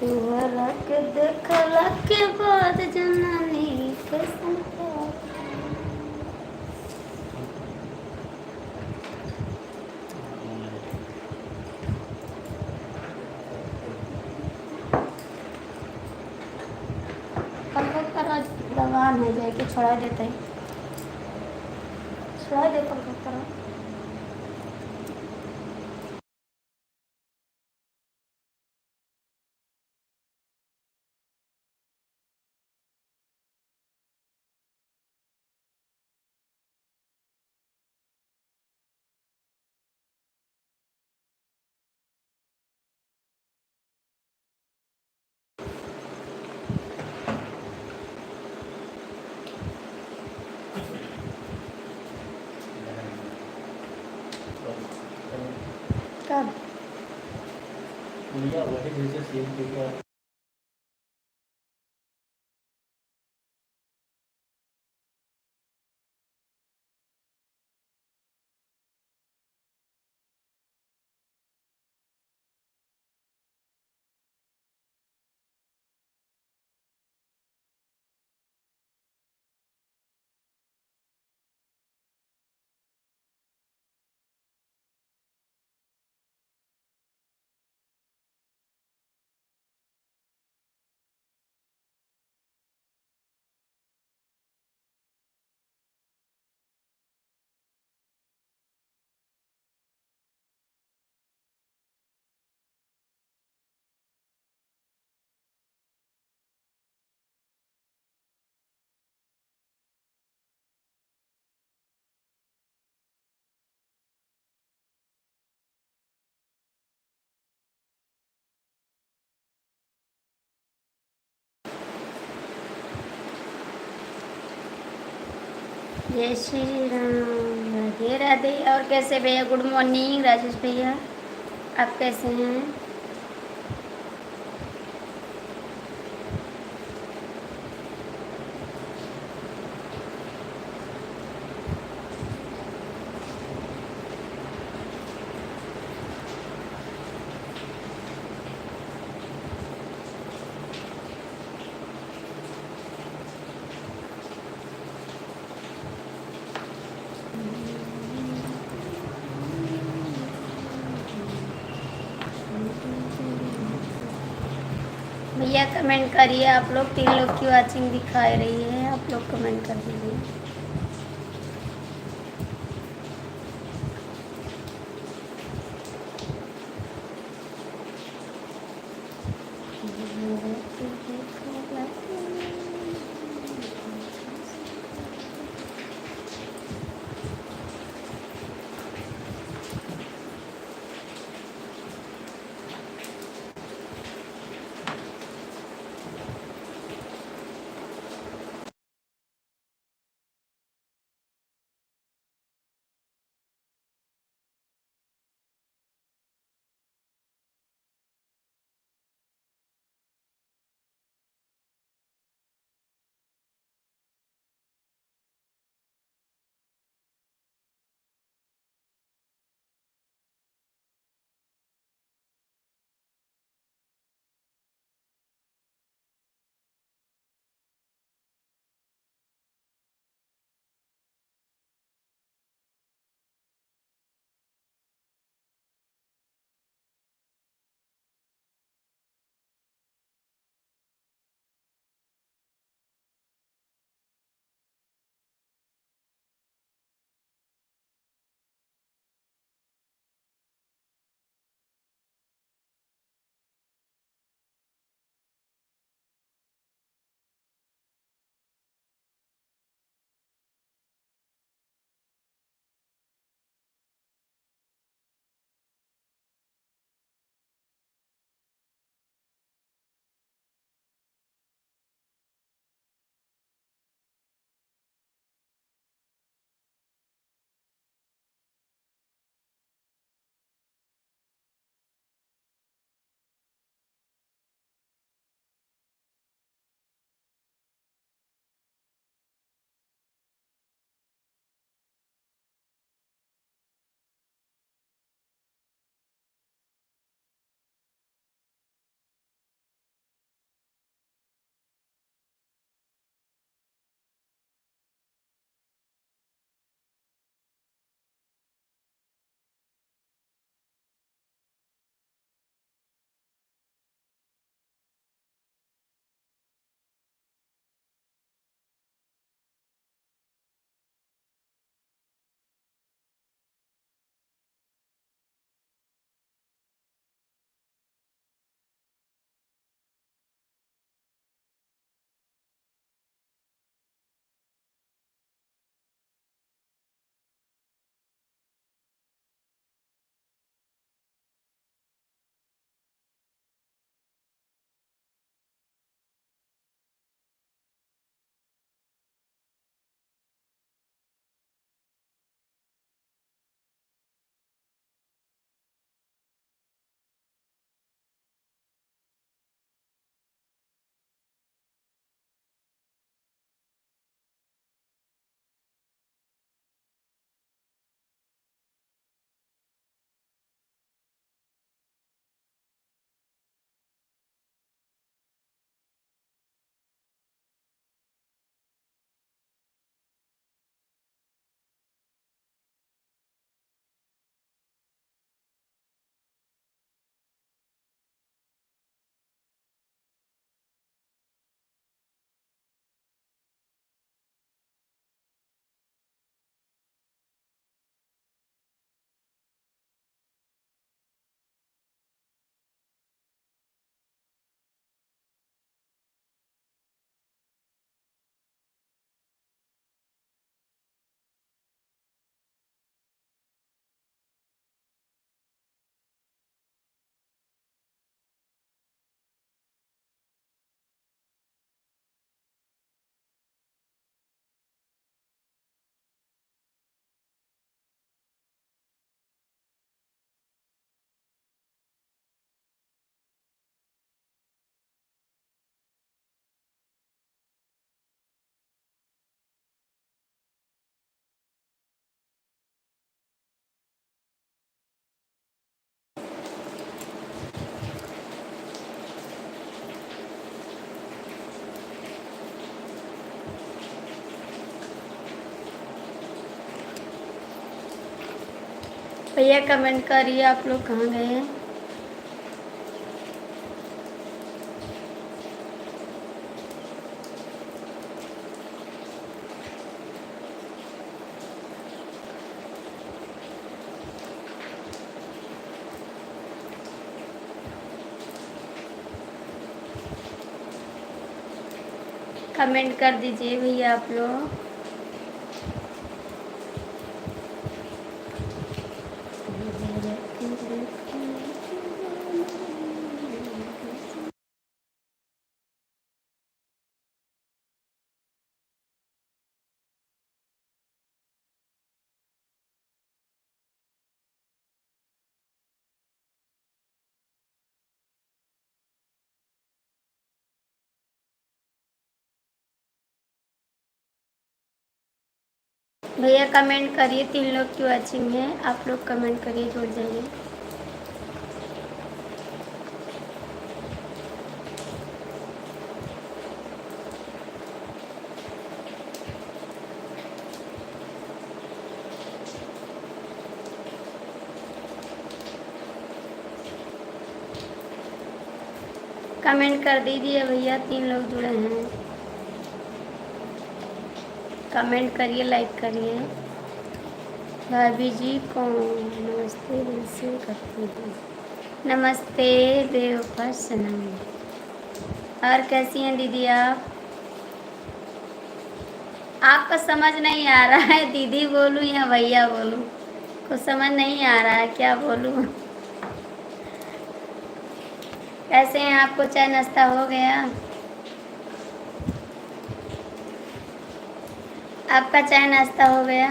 तुहरा के देखला के बाद जननी कैसन प्यार। कलकत्ता दवान है जाके छोड़ा देते हैं, छोड़ा दे कलकत्ता। कब भैया वही जैसे सेम पेपर जय श्री राम, राधे राधे। और कैसे भैया? गुड मॉर्निंग राजेश भैया, आप कैसे हैं? भैया कमेंट करिए, आप लोग 3 लोग की वाचिंग दिखा रही है, आप लोग कमेंट कर दीजिए। भैया कमेंट करिए आप लोग कहाँ गए। कमेंट कर दीजिए भैया आप लोग। भैया कमेंट करिए, 3 लोग की वॉचिंग है, आप लोग कमेंट करिए, जुड़ जाइए। कमेंट कर दीजिए भैया, 3 लोग जुड़े हैं। कमेंट करिए, लाइक करिए। भाभी जी कौन? नमस्ते दिल से करती हूँ। नमस्ते बेवफा सनम। और कैसी हैं दीदी आप? आपको समझ नहीं आ रहा है दीदी बोलूं या भैया बोलूं? कुछ समझ नहीं आ रहा है, क्या बोलूं? कैसे हैं? आपको चाय नाश्ता हो गया? आपका चाय नाश्ता हो गया?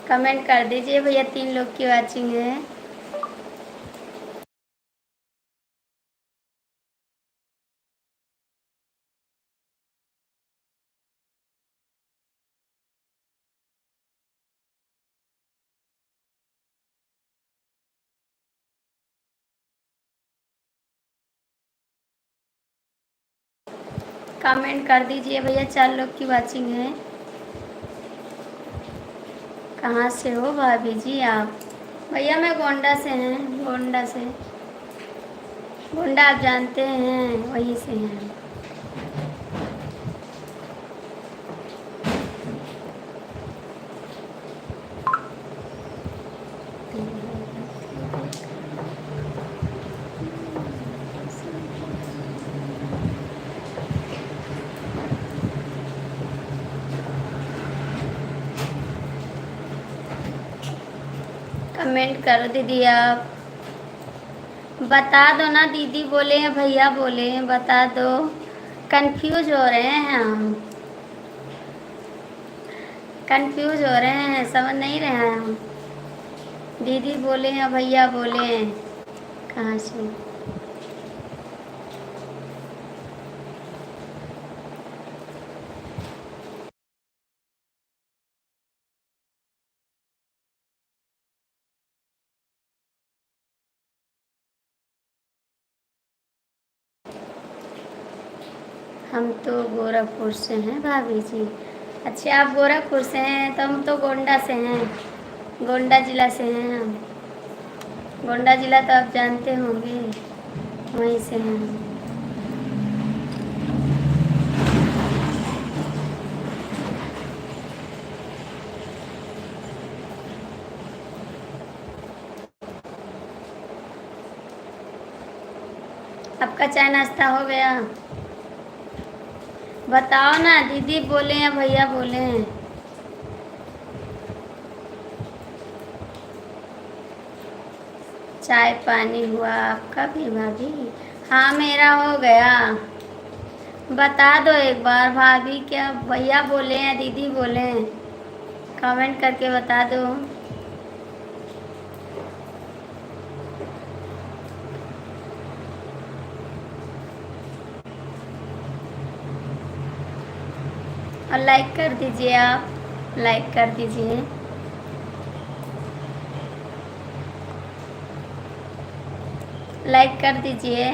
कमेंट कर दीजिए भैया, 3 लोग की वॉचिंग है। कमेंट कर दीजिए भैया, 4 लोग की वॉचिंग है। कहाँ से हो भाभी जी आप? भैया मैं गोंडा से हैं, गोंडा से। गोंडा आप जानते हैं, वहीं से हैं। कमेंट करो दीदी आप। बता दो ना, दीदी बोले हैं भैया बोले हैं, बता दो। कंफ्यूज हो रहे हैं हम, कंफ्यूज हो रहे हैं, समझ नहीं रहे हैं हम। दीदी बोले हैं भैया बोले हैं, कहाँ से? हम तो गोरखपुर से हैं भाभी जी। अच्छा आप गोरखपुर से हैं, तो हम तो गोंडा से हैं, गोंडा जिला से हैं हम। गोंडा जिला तो आप जानते होंगे, वहीं से हैं हम। आपका चाय नाश्ता हो गया? बताओ ना, दीदी बोले हैं भैया बोले हैं। चाय पानी हुआ आपका भी भाभी? हाँ मेरा हो गया। बता दो एक बार भाभी, क्या भैया बोले हैं दीदी बोले हैं? कमेंट करके बता दो। और लाइक कर दीजिए आप, लाइक कर दीजिए। लाइक कर दीजिए।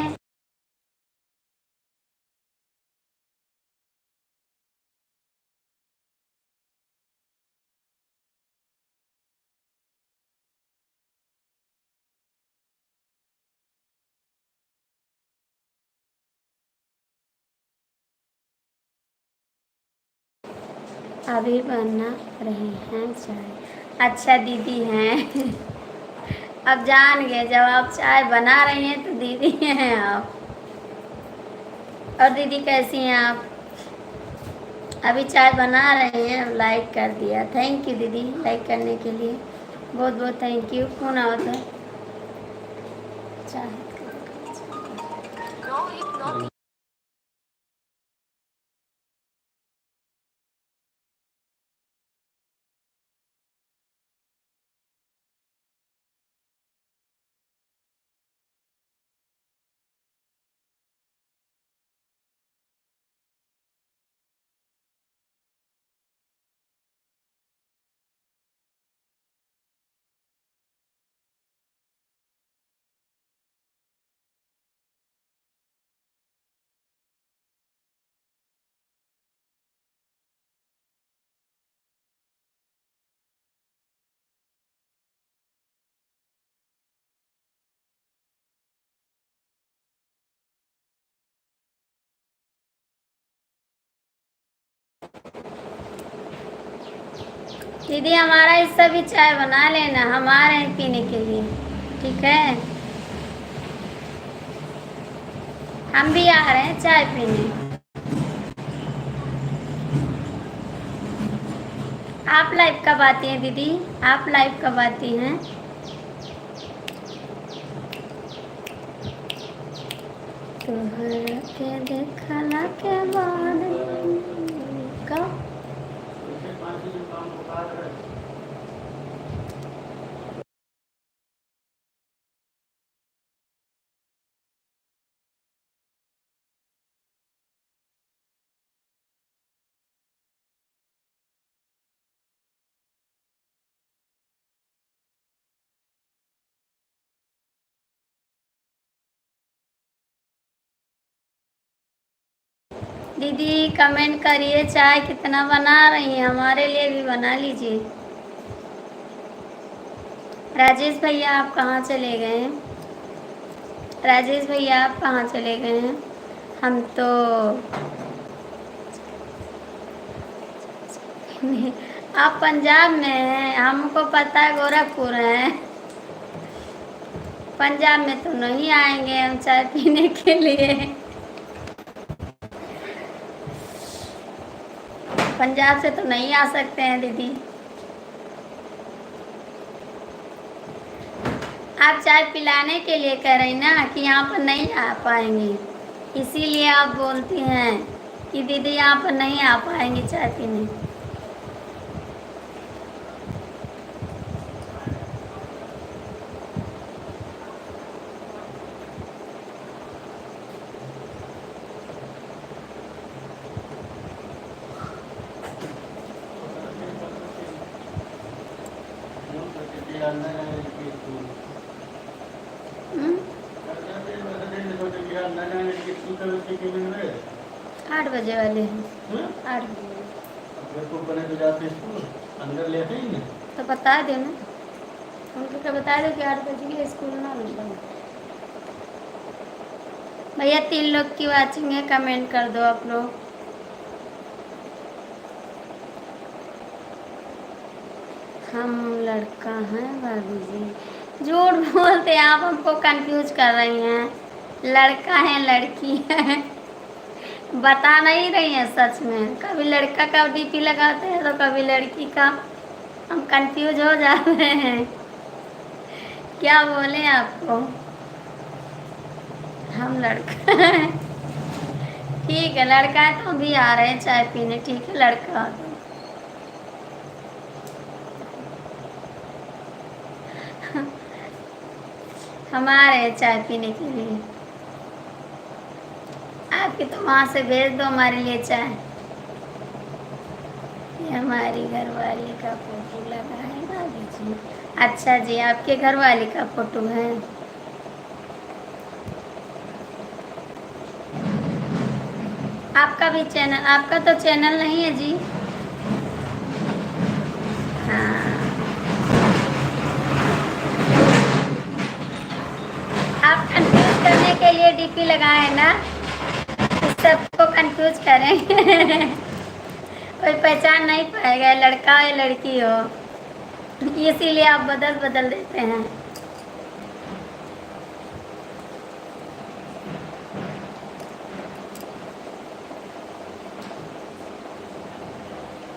अभी बना रहे हैं चाय। अच्छा दीदी हैं। अब जान गए, जब आप चाय बना रही हैं तो दीदी हैं आप। और दीदी कैसी हैं आप? अभी चाय बना रहे हैं, अब लाइक कर दिया। थैंक यू दीदी, लाइक करने के लिए बहुत बहुत थैंक यू। कौन होता है चाय? दीदी हमारा हिस्सा भी चाय बना लेना, हम आ रहे हैं पीने के लिए, ठीक है? हम भी आ रहे हैं चाय पीने। आप लाइव कब आती हैं दीदी? आप लाइव कब आती हैं? तुहरा के देखला के बाद कब? दीदी कमेंट करिए चाय कितना बना रही हैं, हमारे लिए भी बना लीजिए। राजेश भैया आप कहाँ चले गए हैं? राजेश भैया आप कहाँ चले गए हैं? हम तो आप पंजाब में हैं, हमको पता है गोरखपुर है। पंजाब में तो नहीं आएंगे हम चाय पीने के लिए। पंजाब से तो नहीं आ सकते हैं दीदी। आप चाय पिलाने के लिए कह रही ना कि यहाँ पर नहीं आ पाएंगी, इसीलिए आप बोलती हैं कि दीदी यहाँ पर नहीं आ पाएंगी चाय पीने। हम्म? 8 बजे वाले हैं। 8 बजे तो बता देना उनको, क्या बता दो कि 8 बजे के स्कूल ना मिलता। भैया 3 लोग की वाचिंग है, कमेंट कर दो आप लोग। हम लड़का हैं भाभी जी। झूठ बोलते हैं आप, हमको कंफ्यूज कर रही हैं। लड़का है लड़की है बता नहीं रही हैं सच में। कभी लड़का का डीपी लगाते हैं तो कभी लड़की का, हम कंफ्यूज हो जा रहे हैं। क्या बोले आपको? हम लड़का है। ठीक है लड़का है तो हम भी आ रहे हैं चाय पीने, ठीक है लड़का तो। हम आ रहे हैं चाय पीने के लिए। आपकी तो वहाँ से भेज दो हमारे लिए चाय। ये हमारी घरवाली का फोटो लगा है भाभी जी। अच्छा जी, आपके घरवाली का फोटो है। आपका भी चैनल, आपका तो चैनल नहीं है जी। हाँ आप कंफ्यूज करने के लिए डीपी लगाए ना, इस सबको कंफ्यूज करें। कोई पहचान नहीं पाएगा लड़का है लड़की हो, इसीलिए आप बदल बदल देते हैं।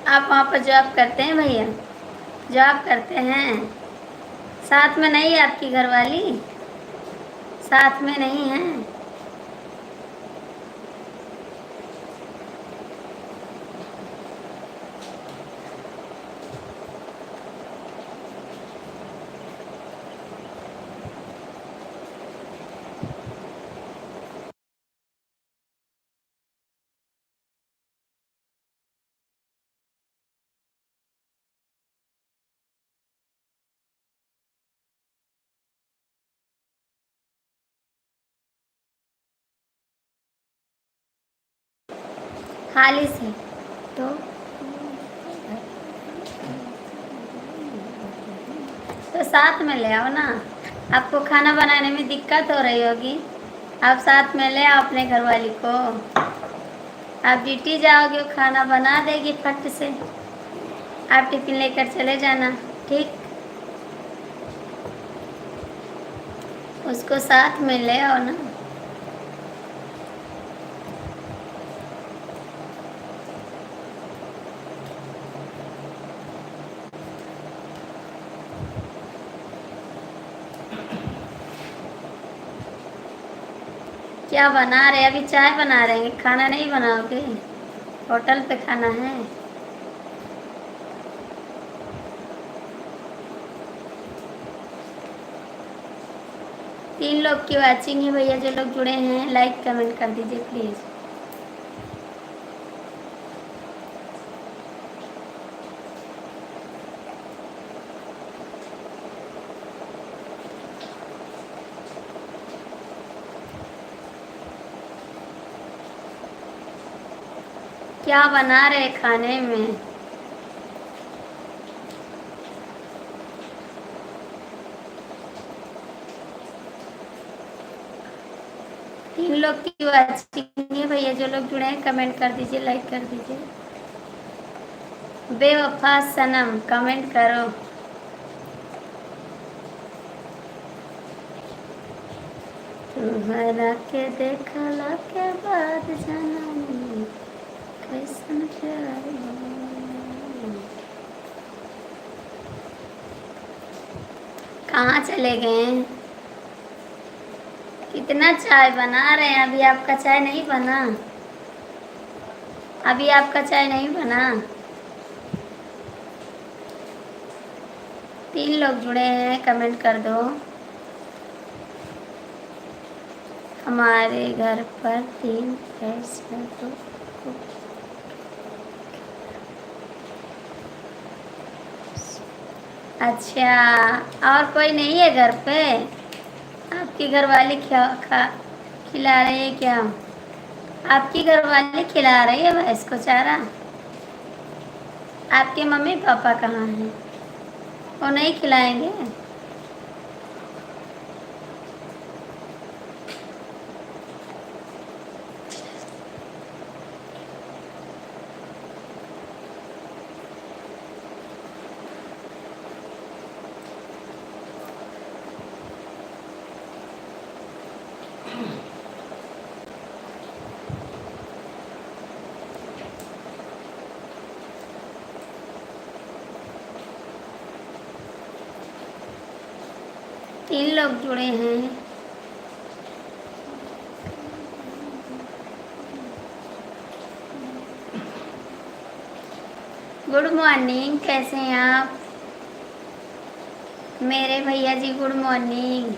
आप वहाँ पर जॉब करते हैं भैया? जॉब करते हैं? साथ में नहीं है आपकी घरवाली? साथ में नहीं है? हाली से तो साथ में ले आओ ना। आपको खाना बनाने में दिक्कत हो रही होगी, आप साथ में ले आओ अपने घरवाली को। आप ड्यूटी जाओगे वो खाना बना देगी फट से, आप टिफिन लेकर चले जाना। ठीक, उसको साथ में ले आओ ना। क्या बना रहे? अभी चाय बना रहे हैं, खाना नहीं बनाओगे? होटल पे खाना है? तीन लोग की वाचिंग है भैया, जो लोग जुड़े हैं लाइक कमेंट कर दीजिए प्लीज़। क्या बना रहे खाने में? तीन लोग की वाचिंग है भैया, जो लोग जुड़े हैं कमेंट कर दीजिए, लाइक कर दीजिए। बेवफा सनम कमेंट करो। तुम्हारा के देखला के बाद जाना कैसन प्यार हो। कहाँ चले गए? कितना चाय बना रहे हैं? अभी आपका चाय नहीं बना? अभी आपका चाय नहीं बना? तीन लोग जुड़े हैं, कमेंट कर दो। हमारे घर पर 3 भैंस है तो अच्छा, और कोई नहीं है घर पे? आपकी घरवाली खिला रही है क्या? आपकी घरवाली खिला रही है भैंस को चारा? आपके मम्मी पापा कहाँ हैं? वो नहीं खिलाएंगे? तीन लोग जुड़े हैं। गुड मॉर्निंग, कैसे हैं आप मेरे भैया जी? गुड मॉर्निंग,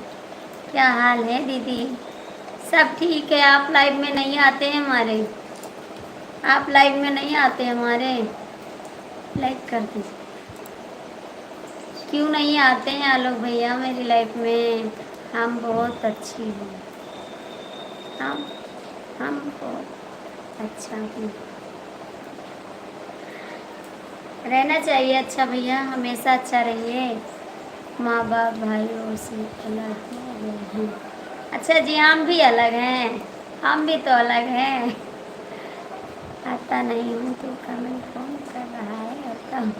क्या हाल है दीदी? सब ठीक है। आप लाइव में नहीं आते हैं हमारे? आप लाइव में नहीं आते हमारे? लाइक कर दीजिए। क्यों नहीं आते हैं आलोक भैया मेरी लाइफ में? हम बहुत अच्छी हैं। हम बहुत अच्छा हैं। रहना चाहिए अच्छा भैया, हमेशा अच्छा रहिए। माँ बाप भाइयों से अलग हो गए हैं। अच्छा जी, हम भी अलग हैं, हम भी तो अलग हैं। आता नहीं हूँ तो कमेंट कौन कर रहा है आता हूँ।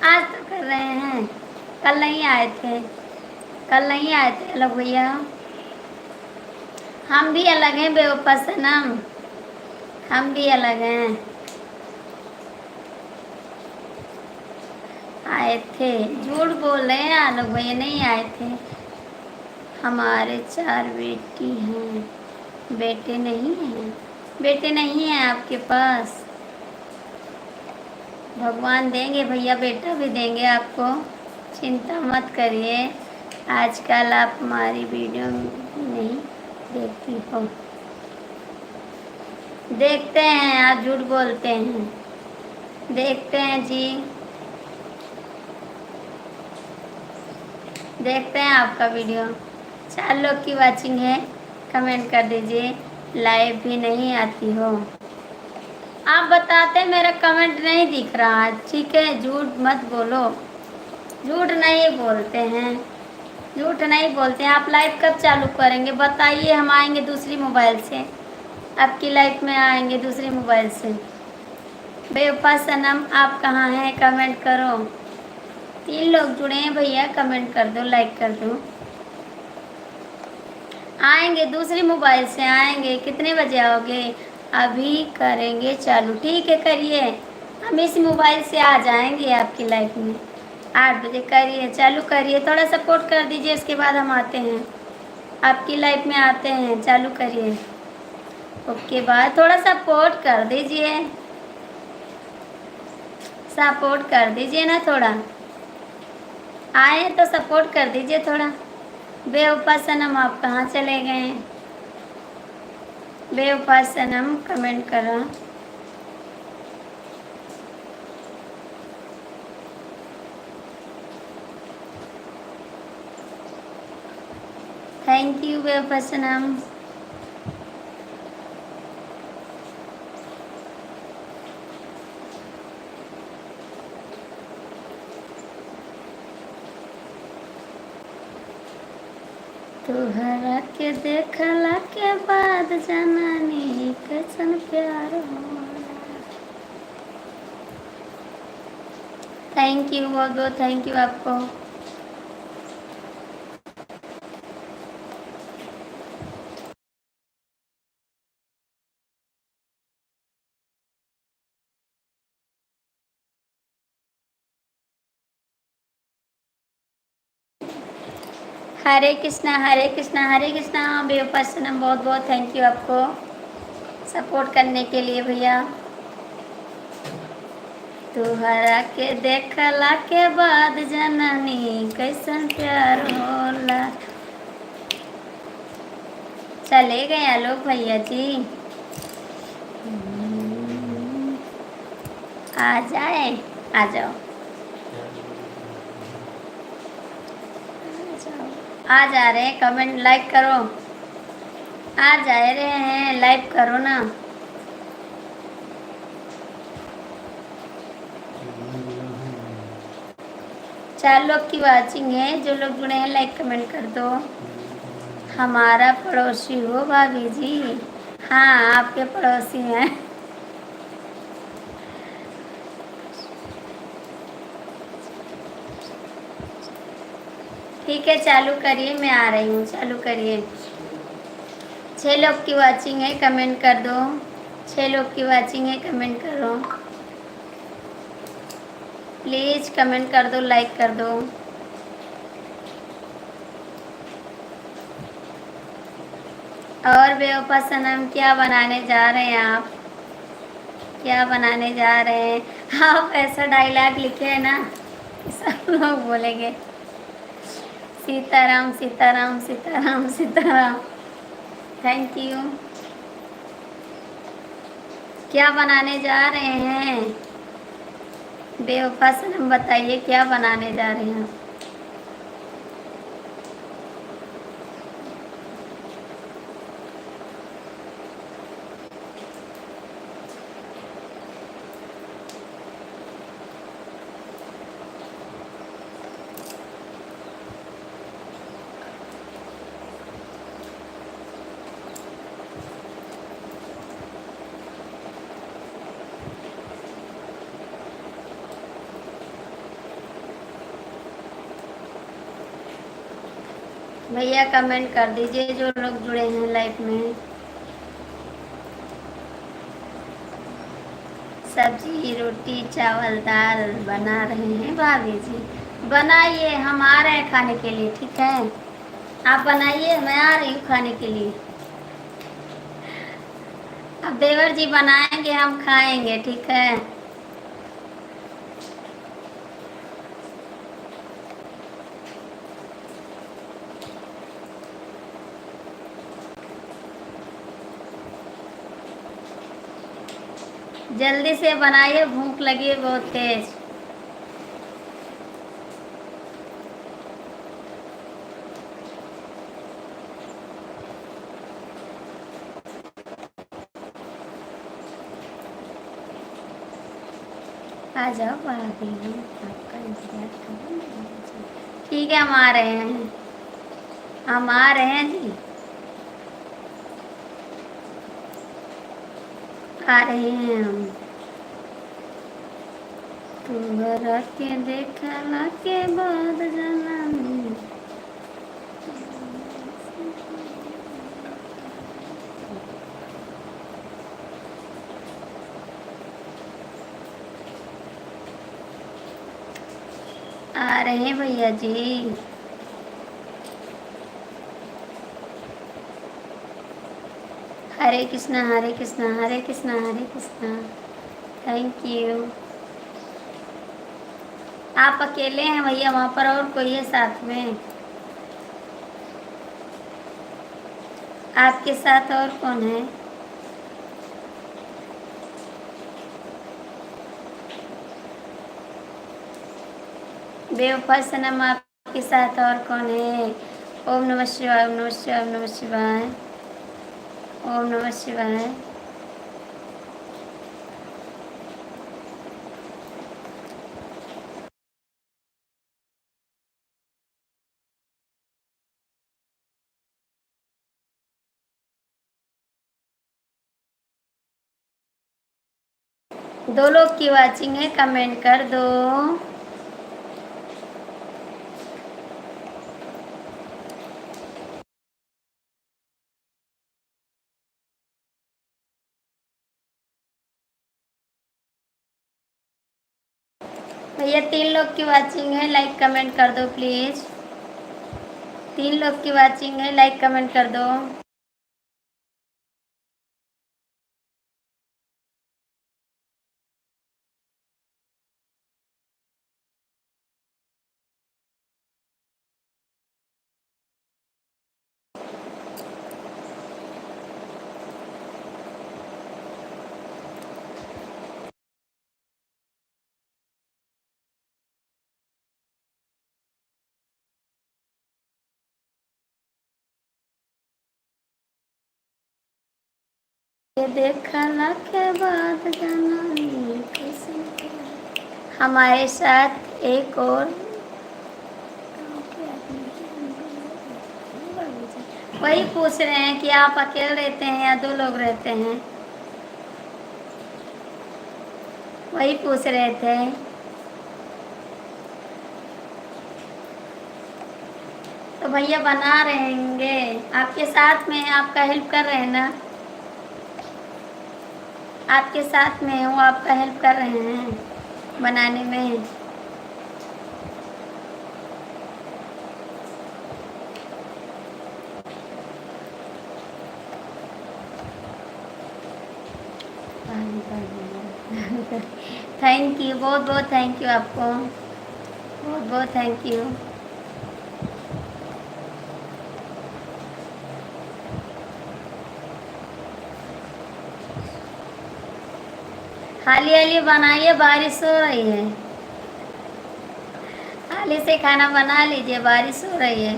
आज तो कर रहे हैं, कल नहीं आए थे, कल नहीं आए थे अलग भैया। हम भी अलग हैं बेवफा सनम, हम भी अलग हैं। आए थे, झूठ बोल रहे हैं आलोक भैया, नहीं आए थे। हमारे 4 बेटी हैं, बेटे नहीं हैं, बेटे नहीं हैं आपके पास। भगवान देंगे भैया, बेटा भी देंगे आपको, चिंता मत करिए। आजकल आप हमारी वीडियो नहीं देखती हो। देखते हैं, आप झूठ बोलते हैं, देखते हैं जी, देखते हैं आपका वीडियो। 4 लोग की वाचिंग है, कमेंट कर दीजिए। लाइव भी नहीं आती हो, आप बताते मेरा कमेंट नहीं दिख रहा है, ठीक है। झूठ मत बोलो, झूठ नहीं बोलते हैं, झूठ नहीं बोलते हैं। आप लाइव कब चालू करेंगे बताइए, हम आएंगे दूसरी मोबाइल से, आपकी लाइफ में आएंगे दूसरे मोबाइल से। बेवफा सनम आप कहाँ हैं, कमेंट करो। 3 लोग जुड़े हैं भैया, कमेंट कर दो, लाइक कर दो। आएंगे दूसरी मोबाइल से आएंगे, कितने बजे आओगे? अभी करेंगे चालू, ठीक है करिए, हम इस मोबाइल से आ जाएंगे आपकी लाइफ में। 8 बजे करिए, चालू करिए, थोड़ा सपोर्ट कर दीजिए, उसके बाद हम आते हैं आपकी लाइफ में, आते हैं, चालू करिए। ओके बाद थोड़ा सपोर्ट कर दीजिए, सपोर्ट कर दीजिए ना थोड़ा, आए तो सपोर्ट कर दीजिए थोड़ा। बेवफा सनम आप कहाँ चले गए? बेवफा सनम कमेंट करो। थैंक यू बेवफा सनम। तुहरा के देखला के बाद जनानी कैसन प्यार होला। थैंक यू, बहुत बहुत थैंक यू आपको। हरे कृष्णा हरे कृष्णा हरे कृष्णा। बेवफा सनम बहुत बहुत थैंक यू आपको सपोर्ट करने के लिए भैया। तुहरा के देखला के बाद जननी कैसन प्यार होला। चले गए आलोक भैया जी, आ जाए, आ जाओ, आ जा रहे हैं, कमेंट लाइक करो, आ जा रहे हैं, लाइक करो ना। चार लोग की वाचिंग है, जो लोग जुड़े हैं लाइक कमेंट कर दो। हमारा पड़ोसी हो भाभी जी, हाँ आपके पड़ोसी हैं। ठीक है चालू करिए, मैं आ रही हूँ, चालू करिए। 6 लोग की वाचिंग है, कमेंट कर दो। 6 लोग की वाचिंग है, कमेंट करो प्लीज़, कमेंट कर दो, लाइक कर दो। और बेवफा सनम क्या बनाने जा रहे हैं आप, क्या बनाने जा रहे हैं आप? ऐसा डायलॉग लिखे है ना सब लोग बोलेंगे सीताराम सीताराम सीताराम सीताराम। Thank you. क्या बनाने जा रहे हैं बेवफा सनम, बताइए क्या बनाने जा रहे हैं? भैया कमेंट कर दीजिए जो लोग जुड़े हैं लाइव में। सब्जी रोटी चावल दाल बना रहे हैं भाभी जी। बनाइए, हम आ रहे हैं खाने के लिए, ठीक है। आप बनाइए, मैं आ रही हूँ खाने के लिए। अब देवर जी बनाएंगे, हम खाएंगे, ठीक है। जल्दी से बनाइए, भूख लगी है बहुत तेज। आ जाओ भाभी, हम आपका इंतजार कर रहे हैं। ठीक है, हम आ रहे हैं, हम आ रहे हैं जी, आ रहे हैं हम। तुम्हारा के देखला के बाद जनम। आ रहे हैं भैया जी। हरे कृष्णा हरे कृष्णा हरे कृष्णा हरे कृष्णा। Thank you. आप अकेले हैं भैया, वहाँ पर और कोई है साथ में? आपके साथ और कौन है? बेवफा सनम, आपके साथ और कौन है? ओम नमः शिवाय, ओम नमः शिवाय, ओम नमः शिवाय, ओम नमः शिवाय। दो लोग की वाचिंग है, कमेंट कर दो। भैया 3 लोग की वाचिंग है, लाइक कमेंट कर दो प्लीज। 3 लोग की वाचिंग है, लाइक कमेंट कर दो। ये देखला के बाद जाना कैसे। हमारे साथ एक और वही पूछ रहे हैं कि आप अकेले रहते हैं या 2 लोग रहते हैं, वही पूछ रहे थे। तो भैया बना रहेंगे, आपके साथ में, आपका हेल्प कर रहे हैं ना, आपके साथ में हूँ, आपका हेल्प कर रहे हैं बनाने में। थैंक यू, बहुत बहुत थैंक यू आपको, बहुत बहुत थैंक यू। हाली हाली बनाइए, बारिश हो रही है। हाली से खाना बना लीजिए, बारिश हो रही है।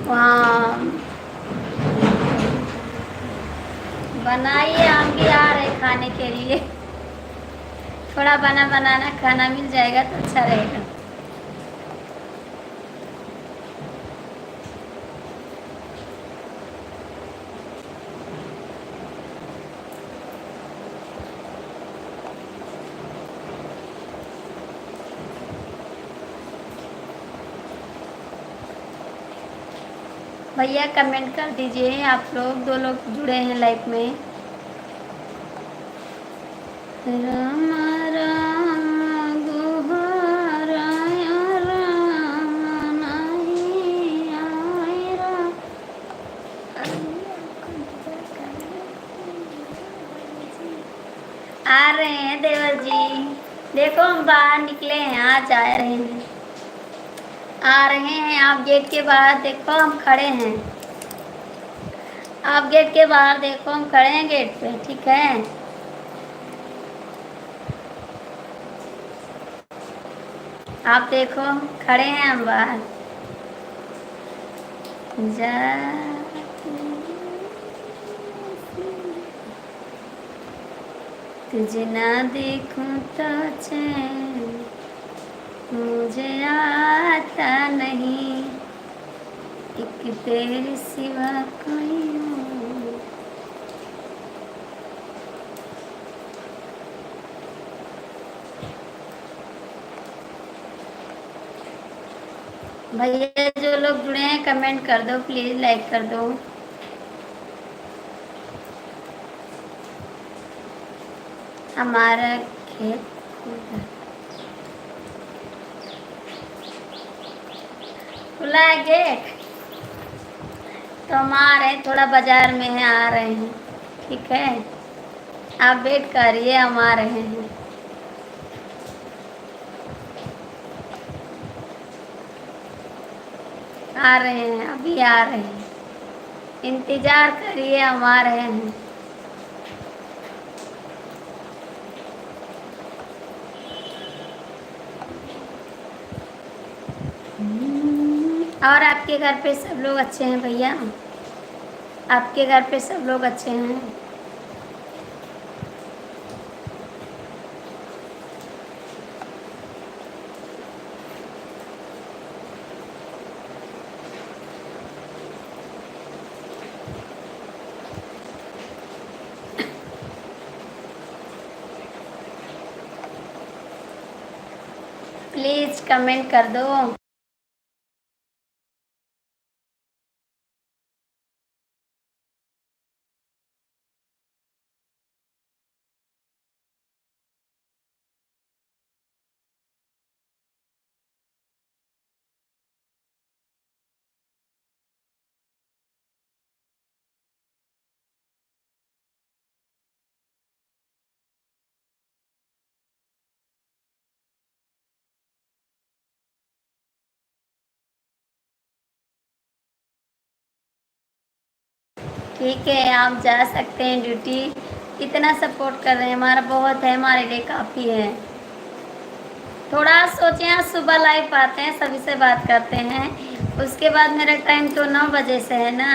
वहाँ बनाइए, हम भी आ रहे खाने के लिए। थोड़ा बनाना खाना मिल जाएगा तो अच्छा रहेगा। भैया कमेंट कर दीजिए, आप लोग 2 लोग जुड़े हैं लाइव में। राम राम गुहाराय राम नहीं आए राम। आ रहे हैं देवर जी, देखो हम बाहर निकले हैं, आज आ रहे हैं, आ रहे हैं। आप गेट के बाहर देखो, हम खड़े हैं। आप गेट के बाहर देखो, हम खड़े हैं गेट पे, ठीक है। आप देखो खड़े हैं हम बाहर। तुझे ना देखूं तो चैन मुझे आता नहीं, एक तेरे सिवा कोई और। भैया जो लोग जुड़े हैं कमेंट कर दो प्लीज, लाइक कर दो। हमारा खेत खुला है गेट, तो हम आ रहे हैं, थोड़ा बाजार में है, आ रहे हैं, ठीक है। आप वेट करिए, हम आ रहे हैं। आ रहे हैं, अभी आ रहे हैं, इंतजार करिए, हम आ रहे हैं। और आपके घर पे सब लोग अच्छे हैं भैया? आपके घर पे सब लोग अच्छे हैं? प्लीज कमेंट कर दो। ठीक है, आप जा सकते हैं ड्यूटी। इतना सपोर्ट कर रहे हैं, हमारा बहुत है, हमारे लिए काफ़ी है। थोड़ा सोचें, आज सुबह लाइव आते हैं, सभी से बात करते हैं। उसके बाद मेरा टाइम तो 9 बजे से है ना,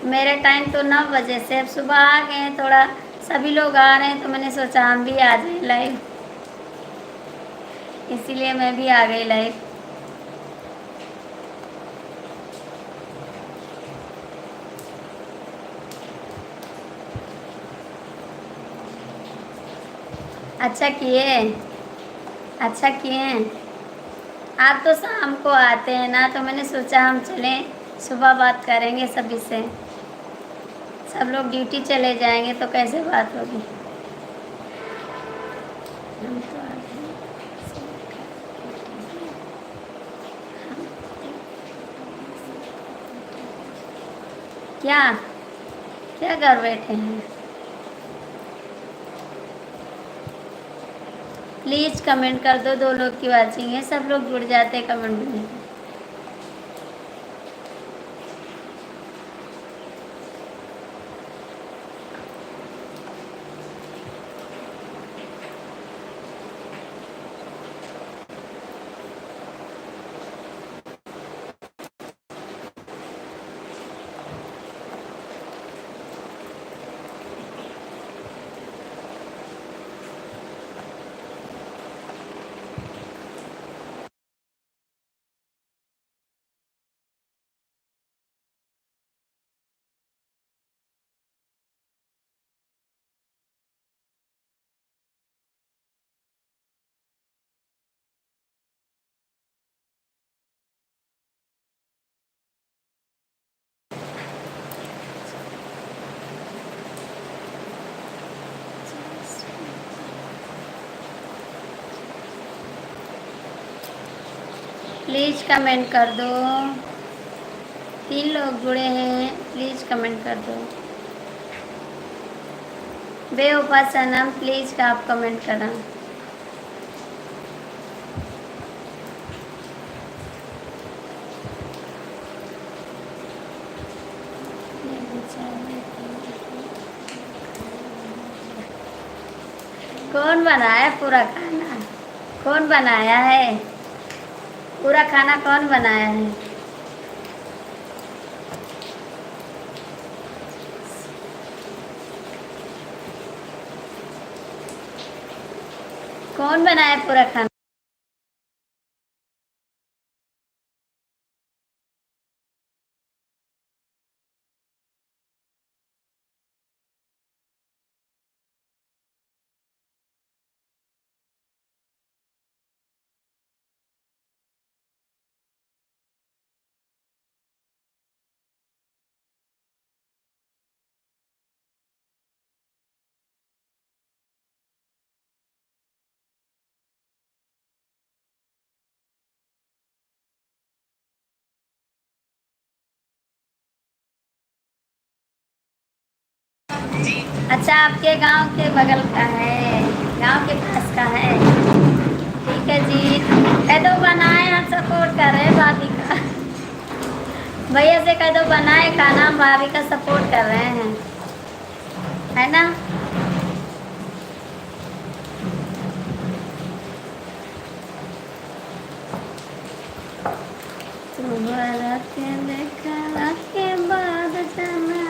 मेरा टाइम तो 9 बजे से। अब सुबह आ गए हैं, थोड़ा सभी लोग आ रहे हैं, तो मैंने सोचा हम भी आ जाए लाइव, इसीलिए मैं भी आ गई लाइव। अच्छा किए, अच्छा किए। आप तो शाम को आते हैं ना, तो मैंने सोचा हम चलें, सुबह बात करेंगे सभी से। सब लोग ड्यूटी चले जाएंगे तो कैसे बात होगी। हम तो आ गए। क्या क्या कर बैठे हैं? प्लीज़ कमेंट कर दो, 2 लोग की वाचिंग है, सब लोग जुड़ जाते हैं कमेंट में। प्लीज़ कमेंट कर दो। 3 लोग जुड़े हैं, प्लीज़ कमेंट कर दो। बेवफा सनम प्लीज़ का आप कमेंट करना। कौन बनाया पूरा खाना? कौन बनाया है पूरा खाना? कौन बनाया है? कौन बनाया पूरा खाना? अच्छा, आपके गांव के बगल का है, गांव के पास का है। ठीक है जी, कह दो बनाए, हम सपोर्ट कर रहे हैं भाभी का। भैया से कह दो बनाए खाना, हम भाभी का सपोर्ट कर रहे हैं, है ना? तुम्हारा के देखा के बाद जाना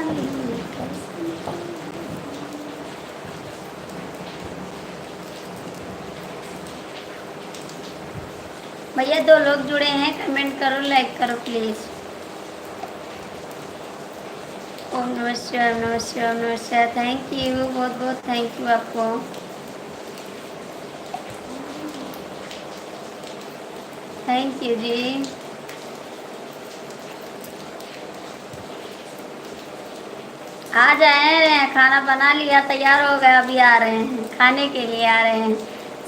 भैया 2 लोग जुड़े हैं, कमेंट करो, लाइक करो प्लीज़। ओम नमः शिवाय, ओम नमः शिवाय, ओम नमः शिवाय। थैंक यू, बहुत बहुत थैंक यू आपको। थैंक यू जी। आ जाए, खाना बना लिया, तैयार हो गया, अभी आ रहे हैं, खाने के लिए आ रहे हैं।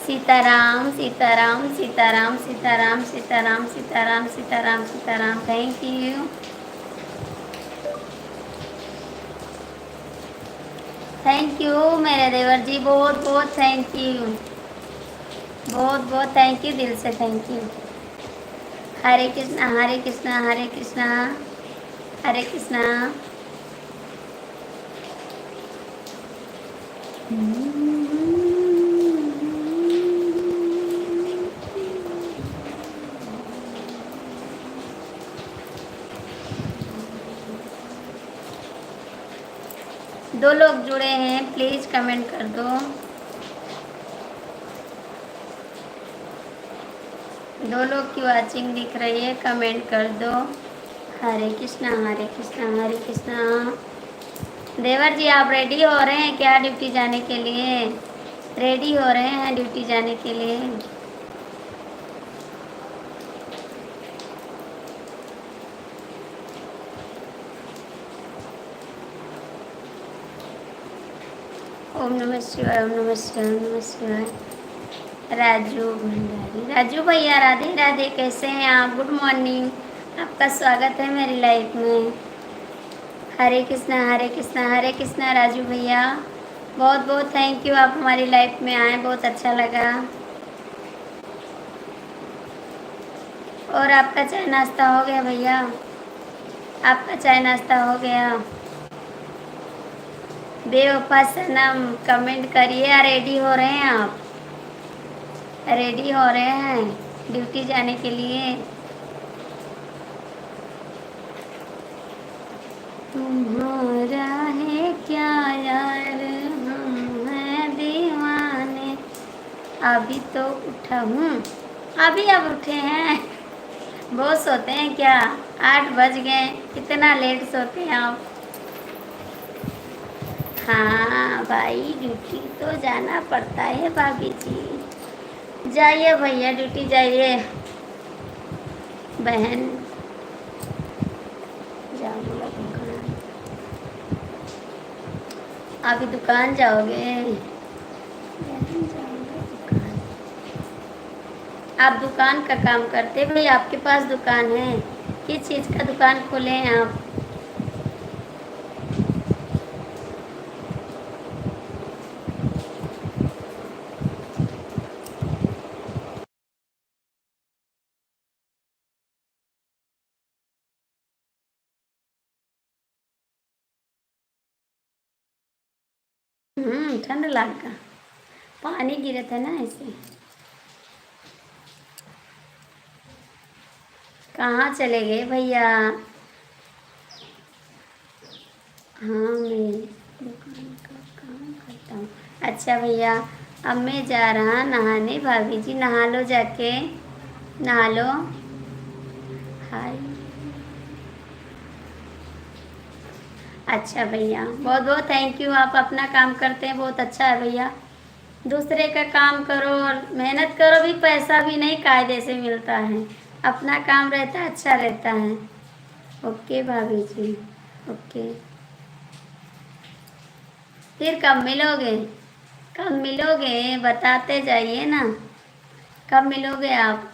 Sitaram Sitaram Sitaram Sitaram Sitaram Sitaram Sitaram Sitaram. Thank you, thank you मेरे देवर जी, बहुत बहुत थैंक यू, बहुत बहुत थैंक यू, दिल से थैंक यू। हरे कृष्णा हरे कृष्णा हरे कृष्णा हरे कृष्णा। दो लोग जुड़े हैं, प्लीज कमेंट कर दो। दो लोग की वाचिंग दिख रही है, कमेंट कर दो। हरे कृष्णा हरे कृष्णा हरे कृष्णा। देवर जी आप रेडी हो रहे हैं क्या ड्यूटी जाने के लिए? रेडी हो रहे हैं ड्यूटी जाने के लिए? ओम नमः शिवाय, ओम नमः शिवाय, ओम नमः शिवाय। राजू भंडारी, राजू भैया राधे राधे, कैसे हैं आप? गुड मॉर्निंग, आपका स्वागत है मेरी लाइफ में। हरे कृष्णा हरे कृष्णा राजू भैया, बहुत बहुत थैंक यू, आप हमारी लाइफ में आए, बहुत अच्छा लगा। और आपका चाय नाश्ता हो गया भैया? आपका चाय नाश्ता हो गया? बेवफा सनम कमेंट करिए। रेडी हो रहे हैं आप? रेडी हो रहे हैं ड्यूटी जाने के लिए? तुम्हारा है क्या यार, हम हैं दीवाने। अभी तो उठा हूँ, अभी अब उठे हैं। बहुत सोते हैं क्या? 8 बज गए, कितना लेट सोते हैं आप? हाँ भाई, ड्यूटी तो जाना पड़ता है भाभी जी। जाइए भैया, ड्यूटी जाइए। बहन जाऊँगा दुकान। अभी दुकान जाओगे? बहन जाऊँगा दुकान। आप दुकान का काम करते भाई, आपके पास दुकान है, किस चीज़ का दुकान खोले हैं आप? ठंड लगा, पानी गिरा था ना ऐसे। कहाँ चले गए भैया? हाँ, मैं दुकान का काम करता हूँ। अच्छा भैया, अब मैं जा रहा नहाने। भाभी जी नहा लो, जाके नहा लो। हाय। अच्छा भैया, बहुत बहुत थैंक यू, आप अपना काम करते हैं, बहुत अच्छा है भैया। दूसरे का काम करो और मेहनत करो भी, पैसा भी नहीं कायदे से मिलता है। अपना काम रहता है, अच्छा रहता है। ओके भाभी जी, ओके। फिर कब मिलोगे? कब मिलोगे बताते जाइए ना। कब मिलोगे आप?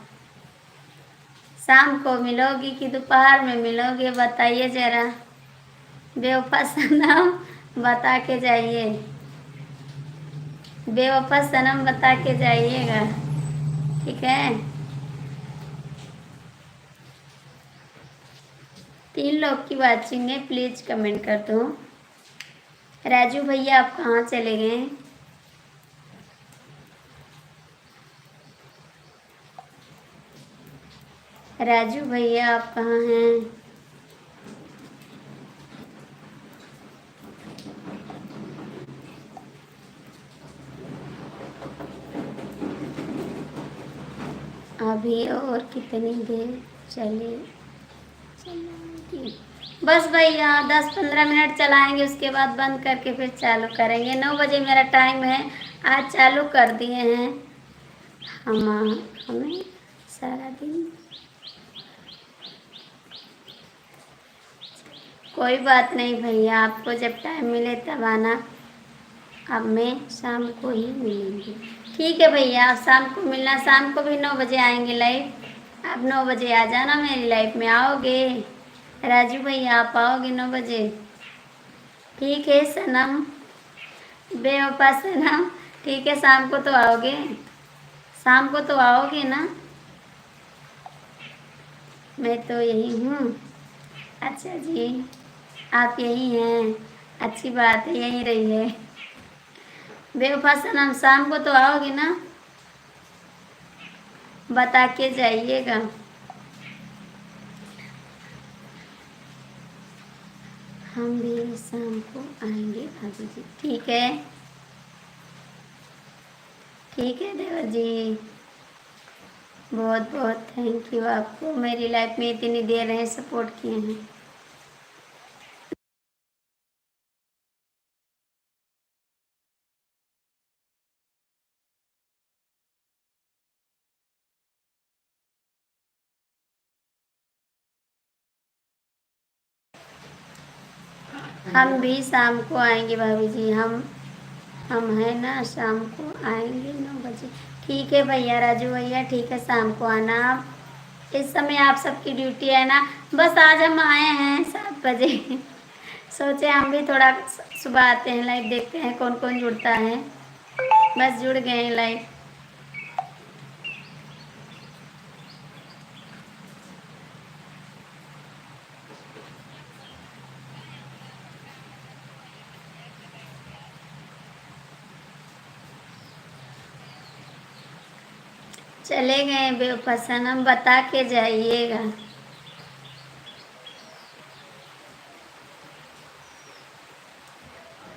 शाम को मिलोगी कि दोपहर में मिलोगे, बताइए ज़रा। बेवफा सनम बता के जाइए। बेवफा सनम बता के जाइएगा, ठीक है? 3 लोग की वाचिंग है, प्लीज़ कमेंट कर दो। राजू भैया आप कहाँ चले गए? राजू भैया आप कहाँ हैं? अभी और कितनी देर चले चलेगी? बस भैया 10-15 मिनट चलाएंगे, उसके बाद बंद करके फिर चालू करेंगे। 9 बजे मेरा टाइम है, आज चालू कर दिए हैं। हम हमें सारा दिन। कोई बात नहीं भैया, आपको जब टाइम मिले तब आना। अब मैं शाम को ही मिलेंगे। ठीक है भैया, आप शाम को मिलना, शाम को भी 9 बजे आएंगे लाइव। आप 9 बजे आ जाना मेरी लाइफ में, आओगे? राजू भैया आप आओगे 9 बजे? ठीक है सनम, बेवफा सनम, ठीक है, शाम को तो आओगे? शाम को तो आओगे ना? मैं तो यही हूँ। अच्छा जी, आप यही हैं, अच्छी बात है, यहीं रहिए। बेवफा सनम शाम को तो आओगे ना? बता के जाइएगा। हम भी शाम को आएंगे भाभी जी, ठीक है? ठीक है देवर जी, बहुत बहुत थैंक यू, आपको मेरी लाइफ में इतनी देर रहे सपोर्ट किए हैं। हम भी शाम को आएंगे भाभी जी, हम हैं ना, शाम को आएंगे 9 बजे। ठीक है भैया, राजू भैया ठीक है, शाम को आना आप। इस समय आप सबकी ड्यूटी है ना। बस आज हम आए हैं 7 बजे। सोचे हम भी थोड़ा सुबह आते हैं, लाइव देखते हैं कौन कौन जुड़ता है। बस जुड़ गए हैं लाइव। चले गए बेपसंद, हम बता के जाइएगा।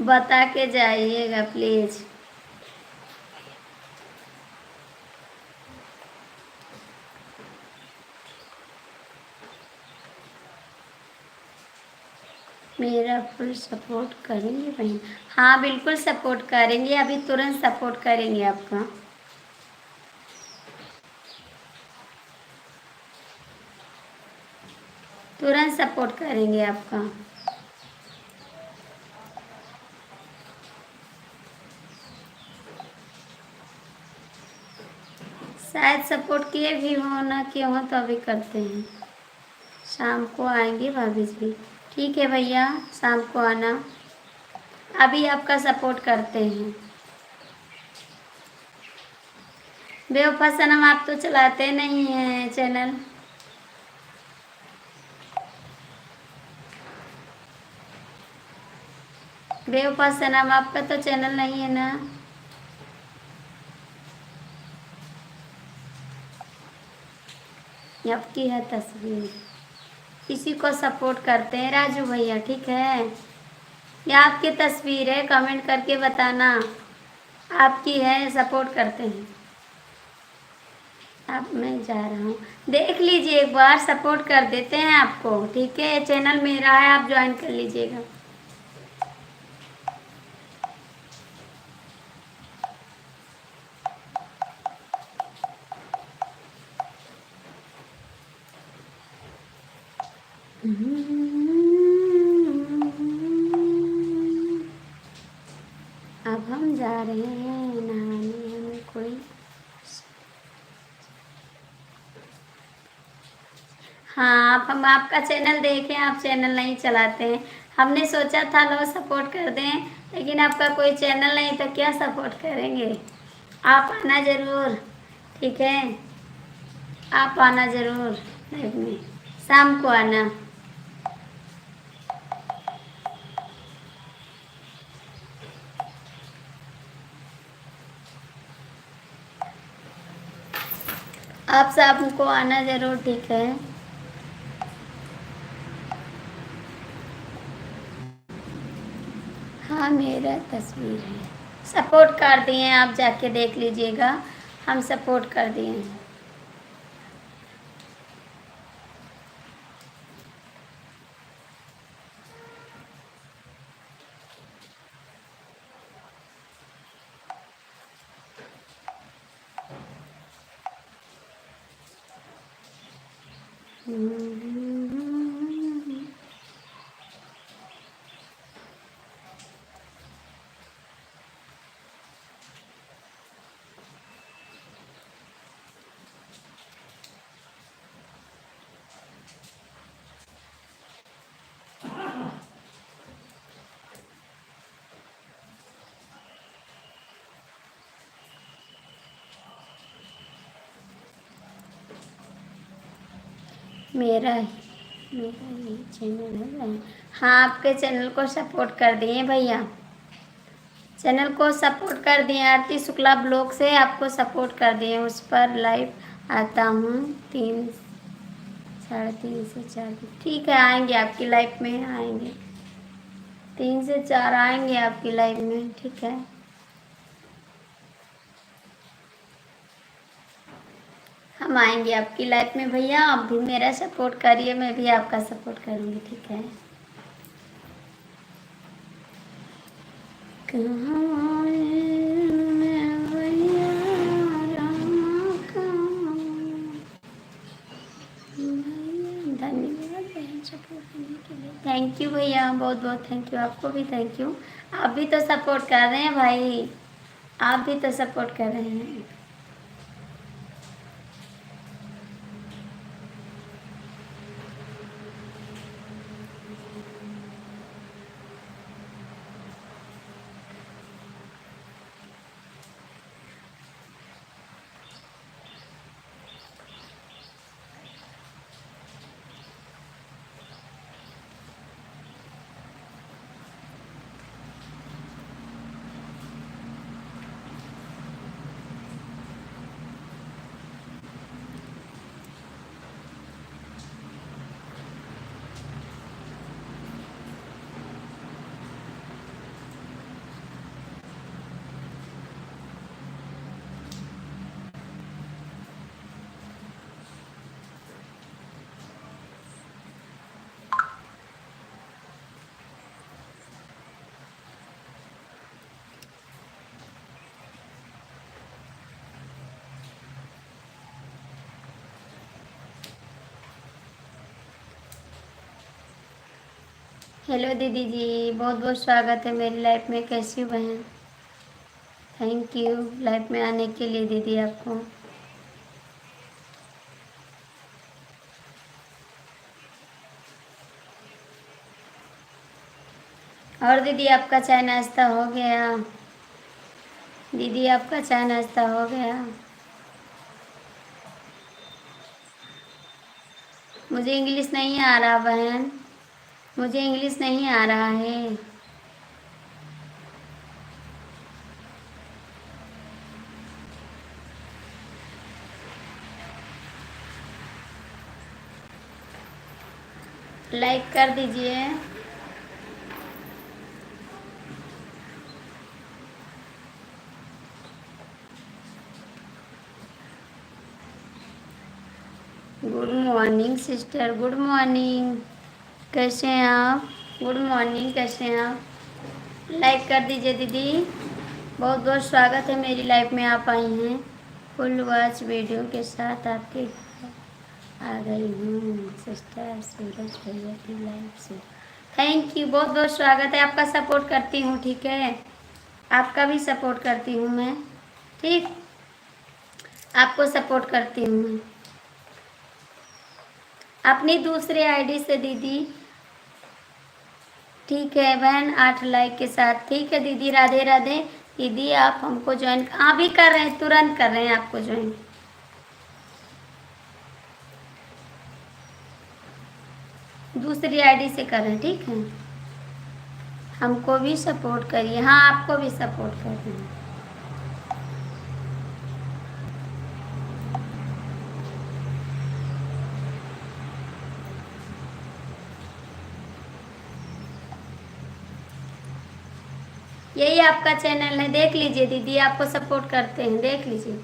बता के जाइएगा प्लीज़। मेरा फुल सपोर्ट करेंगे बहन? हाँ बिल्कुल सपोर्ट करेंगे, अभी तुरंत सपोर्ट करेंगे आपका। तुरंत सपोर्ट करेंगे आपका। शायद सपोर्ट किए भी हो ना किए हो तो अभी करते हैं। शाम को आएंगे भाभी जी। ठीक है भैया, शाम को आना। अभी आपका सपोर्ट करते हैं। बेवफा सनम, आप तो चलाते नहीं हैं चैनल। बेवफा सनम, आपका तो चैनल नहीं है ना। आपकी है तस्वीर, किसी को सपोर्ट करते हैं राजू भैया, ठीक है। ये आपकी तस्वीर है, कमेंट करके बताना आपकी है, सपोर्ट करते हैं। अब मैं जा रहा हूँ, देख लीजिए एक बार, सपोर्ट कर देते हैं आपको, ठीक है। चैनल मेरा है, आप ज्वाइन कर लीजिएगा। अब हम जा रहे हैं नहाने, हमें कोई। हाँ, आप हम आपका चैनल देखें, आप चैनल नहीं चलाते हैं। हमने सोचा था लो सपोर्ट कर दें, लेकिन आपका कोई चैनल नहीं तो क्या सपोर्ट करेंगे। आप आना ज़रूर, ठीक है। आप आना ज़रूर लाइव में, शाम को आना। आप शाम को आना ज़रूर, ठीक है। हाँ, मेरा तस्वीर है, सपोर्ट कर दिए हैं, आप जाके देख लीजिएगा, हम सपोर्ट कर दिए हैं। मेरा ही चैनल है। हाँ, आपके चैनल को सपोर्ट कर दिए भैया, चैनल को सपोर्ट कर दिए। आरती शुक्ला ब्लॉग से आपको सपोर्ट कर दिए, उस पर लाइव आता हूँ 3 साढ़े 3 से 4। ठीक है, आएंगे आपकी लाइफ में, आएंगे 3 से 4 आएंगे आपकी लाइफ में, ठीक है। हम आएंगे आपकी लाइफ में भैया, आप भी मेरा सपोर्ट करिए, मैं भी आपका सपोर्ट करूँगी, ठीक है। कहाँ मैं भैया रामा कहाँ। धन्यवाद बहन सपोर्ट करने के लिए, थैंक यू भैया, बहुत बहुत थैंक यू, आपको भी थैंक यू। आप भी तो सपोर्ट कर रहे हैं भाई, आप भी तो सपोर्ट कर रहे हैं। हेलो दीदी जी, बहुत बहुत स्वागत है मेरी लाइफ में, कैसी हो बहन। थैंक यू लाइफ में आने के लिए दीदी आपको। और दीदी आपका चाय नाश्ता हो गया? दीदी आपका चाय नाश्ता हो गया? मुझे इंग्लिश नहीं आ रहा बहन, मुझे इंग्लिश नहीं आ रहा है। लाइक कर दीजिए। Good morning sister, good morning. कैसे हैं आप? गुड मॉर्निंग, कैसे हैं आप? लाइक कर दीजिए दीदी। बहुत बहुत स्वागत है, मेरी लाइफ में आप आई हैं। फुल वॉच वीडियो के साथ आपके आ गई हूँ सिस्टर सूरज भैया की लाइफ से। थैंक यू, बहुत बहुत स्वागत है आपका। सपोर्ट करती हूँ, ठीक है? आपका भी सपोर्ट करती हूँ मैं, ठीक? आपको सपोर्ट करती हूँ मैं अपनी दूसरे आईडी से दीदी। ठीक है बहन, 8 लाइक के साथ। ठीक है दीदी, राधे राधे। दीदी आप हमको ज्वाइन भी कर रहे हैं, तुरंत कर रहे हैं आपको ज्वाइन। दूसरी आईडी से कर रहे हैं, ठीक है? हमको भी सपोर्ट करिए। हाँ, आपको भी सपोर्ट कर रहे हैं। यही आपका चैनल है, देख लीजिए दीदी, आपको सपोर्ट करते हैं, देख लीजिए।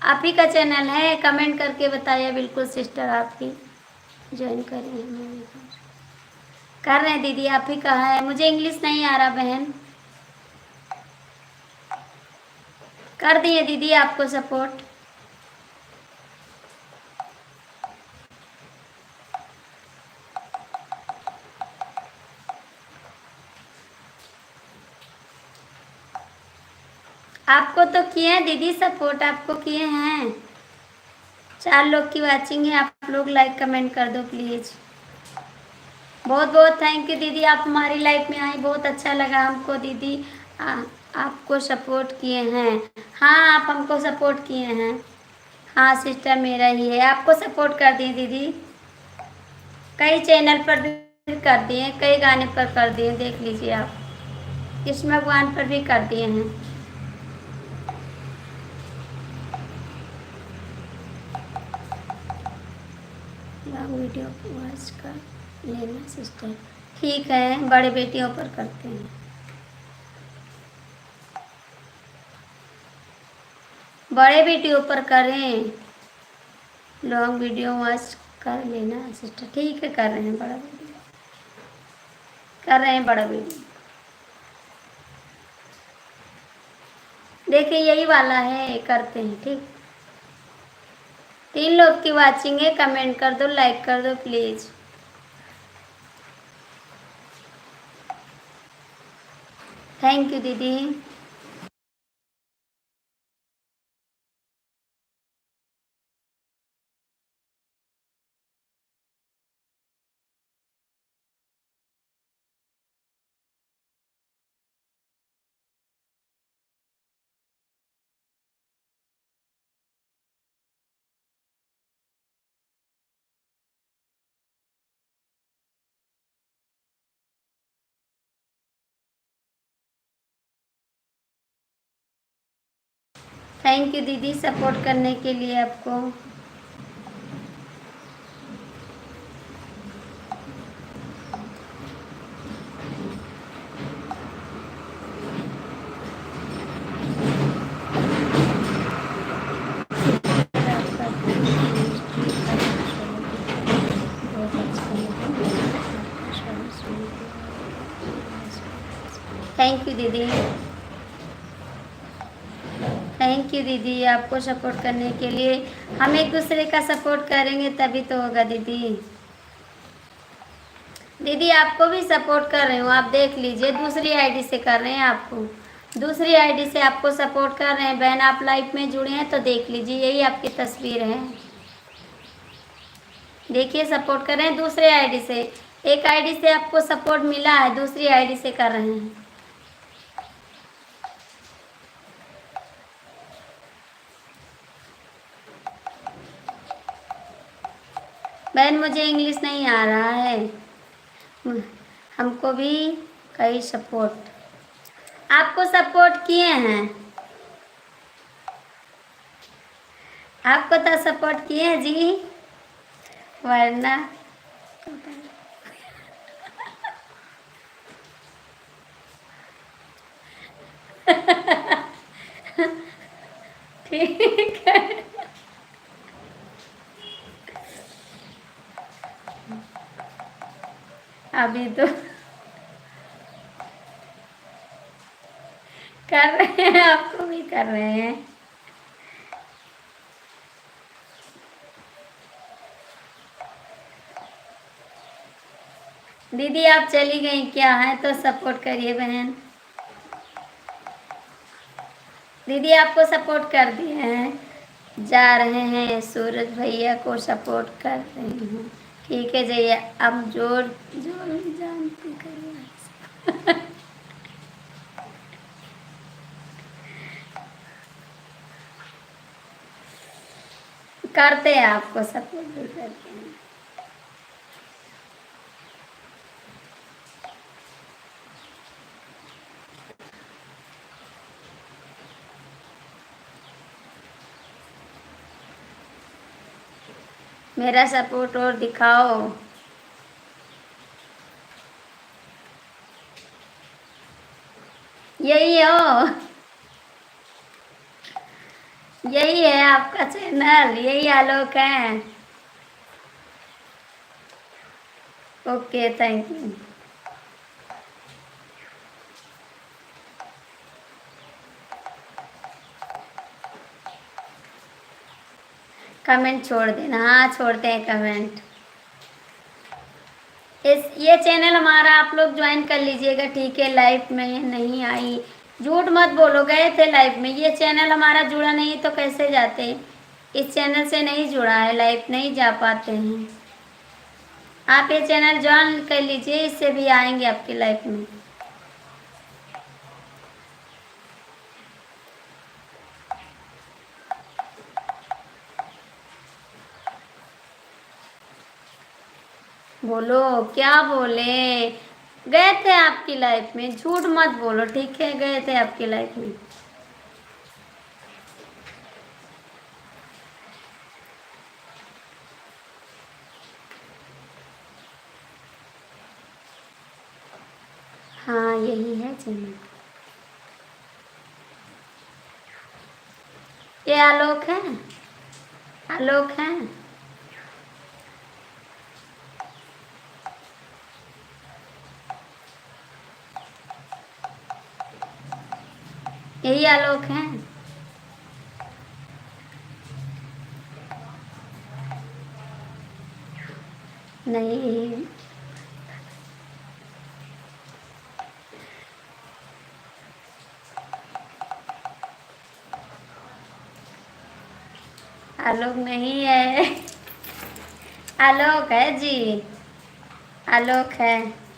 आप ही का चैनल है, कमेंट करके बताइए। बिल्कुल सिस्टर, आपकी ज्वाइन करें। कर रहे हैं दीदी, आप ही कहा है। मुझे इंग्लिश नहीं आ रहा बहन। कर दिए दीदी आपको सपोर्ट। आपको तो किए हैं दीदी सपोर्ट, आपको किए हैं। 4 लोग की वाचिंग है, आप लोग लाइक कमेंट कर दो प्लीज। बहुत बहुत थैंक यू दीदी, आप हमारी लाइफ में आई, बहुत अच्छा लगा हमको दीदी। आपको सपोर्ट किए हैं। हाँ, आप हमको सपोर्ट किए हैं। हाँ सिस्टर, मेरा ही है। आपको सपोर्ट कर दिए दीदी, कई चैनल पर भी कर दिए, कई गाने पर कर दिए, देख लीजिए आप। कृष्ण भगवान पर भी कर दिए हैं। लॉन्ग वीडियो वॉच कर लेना सिस्टर। ठीक है, बड़े बेटियों पर करते हैं। बड़े वीडियो पर करें, लॉन्ग वीडियो वॉच कर लेना सिस्टर। ठीक है, कर रहे हैं बड़ा वीडियो, कर रहे हैं बड़ा वीडियो। देखिए यही वाला है, करते हैं, ठीक? 3 लोग की वाचिंग है, कमेंट कर दो, लाइक कर दो प्लीज। थैंक यू दीदी। थैंक यू दीदी सपोर्ट करने के लिए आपको। थैंक यू दीदी, थैंक यू दीदी, आपको सपोर्ट करने के लिए। हम एक दूसरे का सपोर्ट करेंगे तभी तो होगा दीदी। दीदी आपको भी सपोर्ट कर रही हूँ, आप देख लीजिए। दूसरी आईडी से कर रहे हैं आपको, दूसरी आईडी से आपको सपोर्ट कर रहे हैं। बहन आप लाइव में जुड़े हैं तो देख लीजिए, यही आपकी तस्वीर है। देखिए सपोर्ट कर रहे हैं दूसरे आईडी से। एक आईडी से आपको सपोर्ट मिला है, दूसरी आईडी से कर रहे हैं। बहन मुझे इंग्लिश नहीं आ रहा है, हमको भी कई सपोर्ट, आपको सपोर्ट किए हैं, आपको तो सपोर्ट किए हैं जी, वरना ठीक है। अभी तो कर रहे हैं, आपको भी कर रहे हैं। दीदी आप चली गई क्या है, तो सपोर्ट करिए बहन। दीदी आपको सपोर्ट कर दिए हैं, जा रहे हैं सूरज भैया को सपोर्ट कर रही हूँ। ठीक है जैया, अब जोर जोर जानती करिए। करते हैं, आपको सपोर्ट भी करते हैं। मेरा सपोर्ट और दिखाओ। यही हो, यही है आपका चैनल, यही आलोक है। Okay thank you. कमेंट छोड़ देना, हाँ छोड़ते हैं कमेंट। ये चैनल हमारा आप लोग ज्वाइन कर लीजिएगा, ठीक है। लाइव में नहीं आई, झूठ मत बोलो, गए थे लाइव में। ये चैनल हमारा जुड़ा नहीं तो कैसे जाते, इस चैनल से नहीं जुड़ा है, लाइव नहीं जा पाते हैं। आप ये चैनल ज्वाइन कर लीजिए, इससे भी आएंगे आपकी लाइफ में। बोलो क्या बोले, गए थे आपकी लाइफ में, झूठ मत बोलो, ठीक है, गए थे आपकी लाइफ में। हाँ यही है चैनल, ये आलोक है, आलोक है। यही आलोक है। नहीं आलोक नहीं है, आलोक है जी, आलोक है।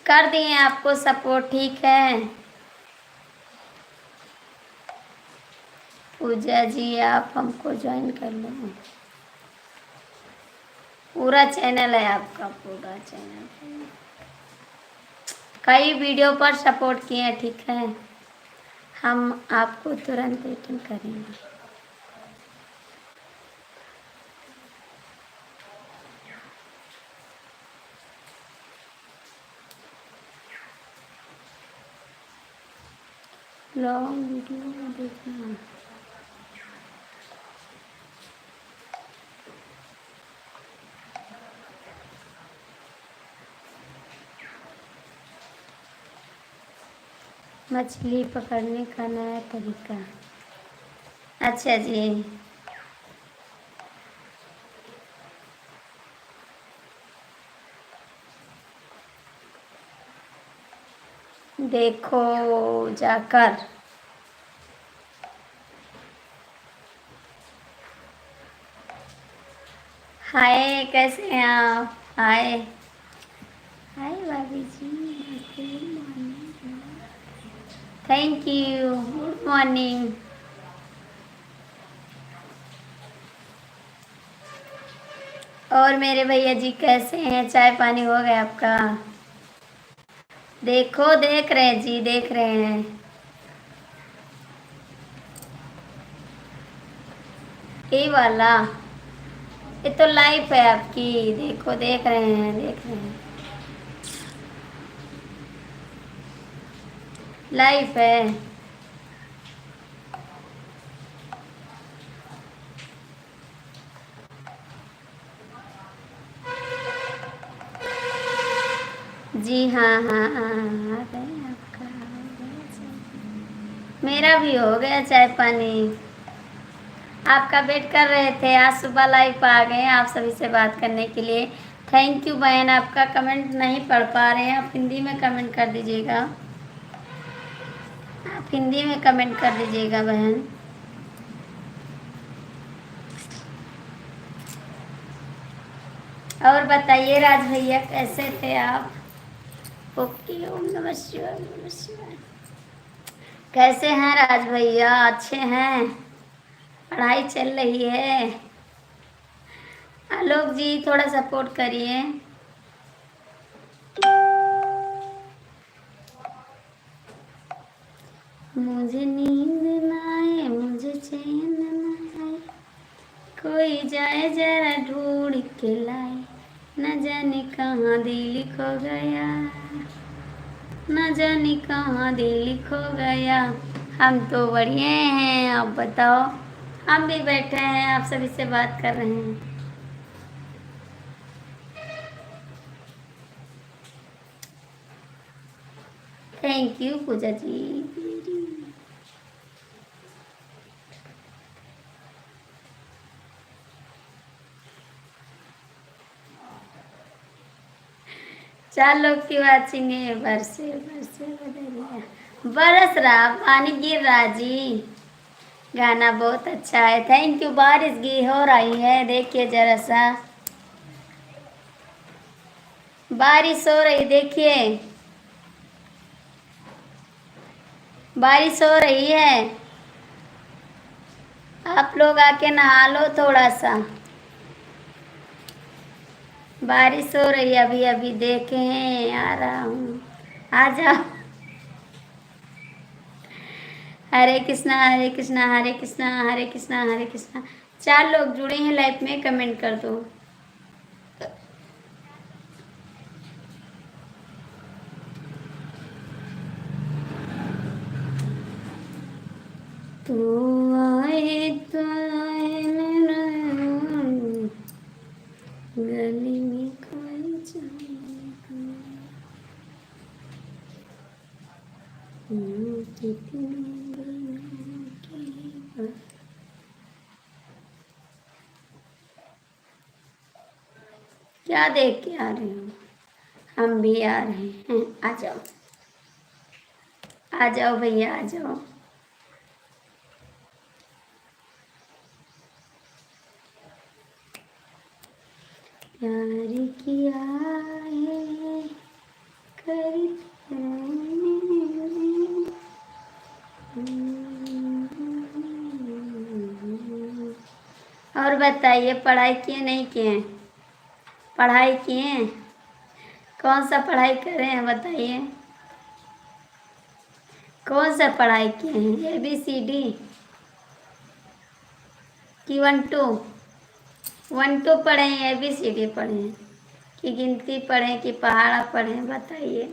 कर दिए आपको सपोर्ट, ठीक है। पूजा जी आप हमको ज्वाइन कर लो, पूरा चैनल है आपका, पूरा चैनल, कई वीडियो पर सपोर्ट किए हैं, ठीक है। हम आपको तुरंत रिटर्न करेंगे। लॉन्ग वीडियो देखना, मछली पकड़ने का नया तरीका। अच्छा जी, देखो जाकर। हाय, कैसे हैं आप? हाय। हाय भाभी जी, good morning. Thank you, good morning. और मेरे भैया जी कैसे हैं? चाय पानी हो गया आपका? देखो, देख रहे हैं जी, देख रहे हैं। ये वाला, ये तो लाइफ है आपकी। देखो, देख रहे हैं, देख रहे हैं। लाइफ है। जी हाँ हाँ हाँ हाँ, आ गए आपका हो गया चाय। मेरा भी हो गया चाय पानी। आपका वेट कर रहे थे, आज सुबह लाइव आ गए आप सभी से बात करने के लिए। थैंक यू बहन, आपका कमेंट नहीं पढ़ पा रहे हैं, आप हिंदी में कमेंट कर दीजिएगा। आप हिंदी में कमेंट कर दीजिएगा बहन। और बताइए राज भैया, कैसे थे आप? ओके, ओम नमः शिवाय, ओम नमः शिवाय। कैसे हैं राज भैया? अच्छे हैं? पढ़ाई चल रही है? आलोक जी, थोड़ा सपोर्ट करिए। मुझे नींद ना आए, मुझे चैन ना आए, कोई जाए जरा ढूंढ के लाए, न जाने कहाँ दिल खो गया, न जाने कहाँ दिल खो गया। हम तो बढ़िया हैं, आप बताओ। हम भी बैठे हैं, आप सभी से बात कर रहे हैं। थैंक यू पूजा जी। चार लोग की वाचिंग है। बरसे बरसे बदरिया, बरस रहा पानी गिर रहा जी। गाना बहुत अच्छा है, थैंक यू। बारिश गी हो रही है, देखिए जरा सा बारिश हो रही, देखिए बारिश हो रही है। आप लोग आके नहा लो थोड़ा सा। बारिश हो रही है, अभी अभी देखे हैं, आ रहा हूँ, आ जाओ। हरे कृष्णा हरे कृष्णा हरे कृष्णा हरे कृष्णा हरे कृष्णा। चार लोग जुड़े हैं लाइव में, कमेंट कर दो। तू आए तो आए मेरा गली में कोई जाए, कितने दिनों के बाद। क्या देख के आ रहे हो? हम भी आ रहे हैं, आ जाओ, आ जाओ भैया, आ जाओ। प्यार किया है करते रहेंगे। और बताइए, पढ़ाई किए नहीं किए? पढ़ाई किए? कौन सा पढ़ाई कर रहे हैं बताइए? कौन सा पढ़ाई किए हैं? ABCD कि 1 2? 1 2 पढ़े हैं, ABCD पढ़े हैं, कि गिनती पढ़े, कि पहाड़ा पढ़े, बताइए।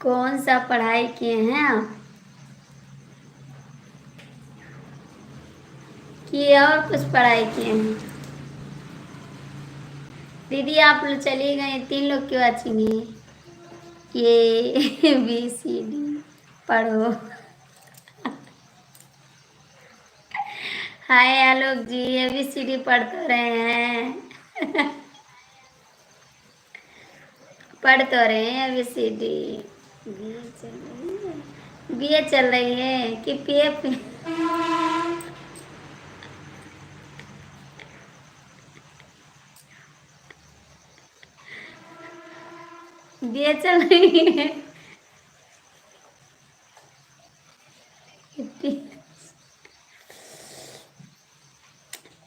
कौन सा पढ़ाई किए हैं आप? कि और कुछ पढ़ाई किए हैं? दीदी आप लोग चली गए, 3 लोग की वाचिंग है। ABCD पढ़ो। हाय आलोक जी, ABCD पढ़ तो रहे हैं। पढ़ तो रहे हैं ABCD। बीए चल रही है, बीए चल रही है कि PF? बीए चल रही है।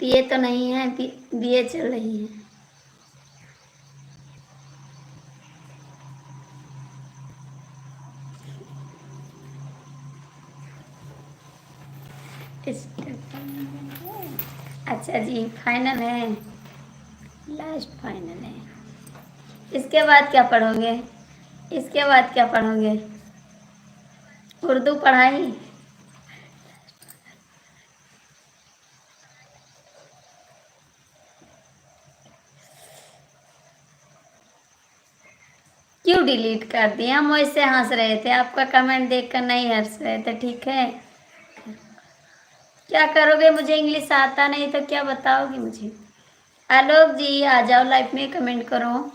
बीए तो नहीं है, बीए चल रही है। अच्छा जी, फाइनल है, लास्ट फाइनल है। इसके बाद क्या पढ़ोगे? इसके बाद क्या पढ़ोगे? उर्दू पढ़ाई? क्यों डिलीट कर दिया? हम वैसे हंस रहे थे, आपका कमेंट देखकर नहीं हंस रहे थे, ठीक है। क्या करोगे? मुझे इंग्लिश आता नहीं तो क्या बताओगे मुझे? आलोक जी आ जाओ लाइव में, कमेंट करो।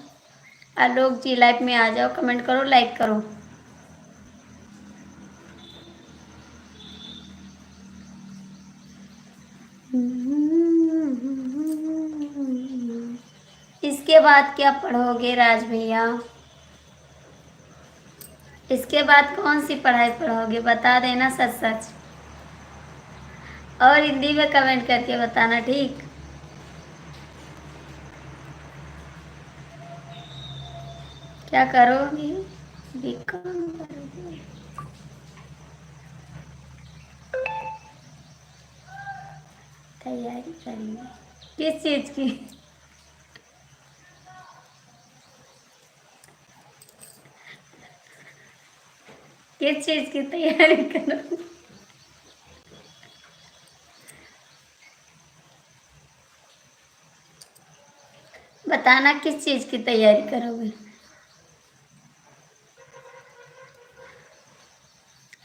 आलोक जी लाइव में आ जाओ, कमेंट करो, लाइक करो। इसके बाद क्या पढ़ोगे राज भैया? इसके बाद कौन सी पढ़ाई पढ़ोगे? बता देना सच सच, और हिंदी में कमेंट करके बताना, ठीक। क्या करोगी? बीकॉम करोगी? तैयारी करेंगे किस चीज की? किस चीज की तैयारी करोगी? बताना किस चीज की तैयारी करोगे?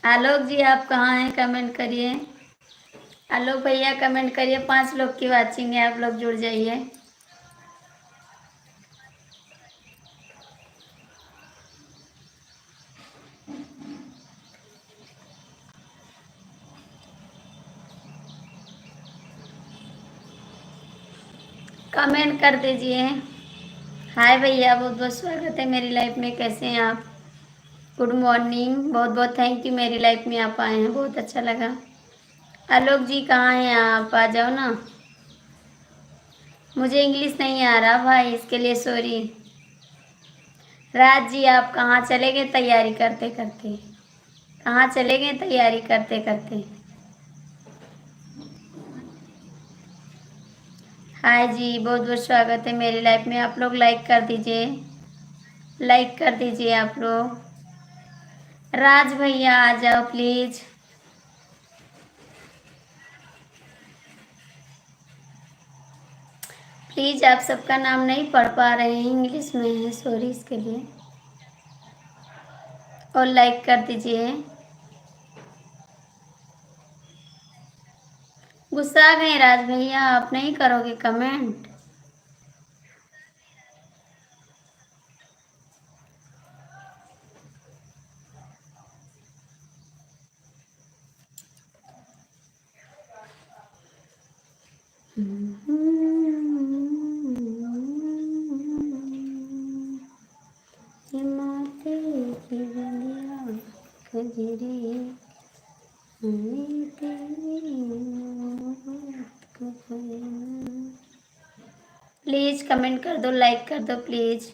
आलोक जी आप कहाँ हैं? कमेंट करिए। आलोक भैया कमेंट करिए, 5 लोग की वाचिंग है, आप लोग जुड़ जाइए। कमेंट कर दीजिए। हाय भैया, बहुत बहुत स्वागत है मेरी लाइफ में, कैसे हैं आप? गुड मॉर्निंग, बहुत बहुत थैंक यू, मेरी लाइफ में आप आए हैं, बहुत अच्छा लगा। आलोक जी कहाँ हैं आप? आ जाओ ना। मुझे इंग्लिश नहीं आ रहा भाई, इसके लिए सॉरी। राज जी आप कहाँ चले गए तैयारी करते करते? कहाँ चले गए तैयारी करते करते? हाय जी, बहुत बहुत स्वागत है मेरी लाइफ में, आप लोग लाइक कर दीजिए, लाइक कर दीजिए आप लोग। राज भैया आ जाओ प्लीज। प्लीज, आप सबका नाम नहीं पढ़ पा रहे हैं, इंग्लिश में है, सॉरी इसके लिए। और लाइक कर दीजिए। गुस्सा आ गए राज भैया, आप नहीं करोगे कमेंट? प्लीज कमेंट कर दो, लाइक कर दो प्लीज।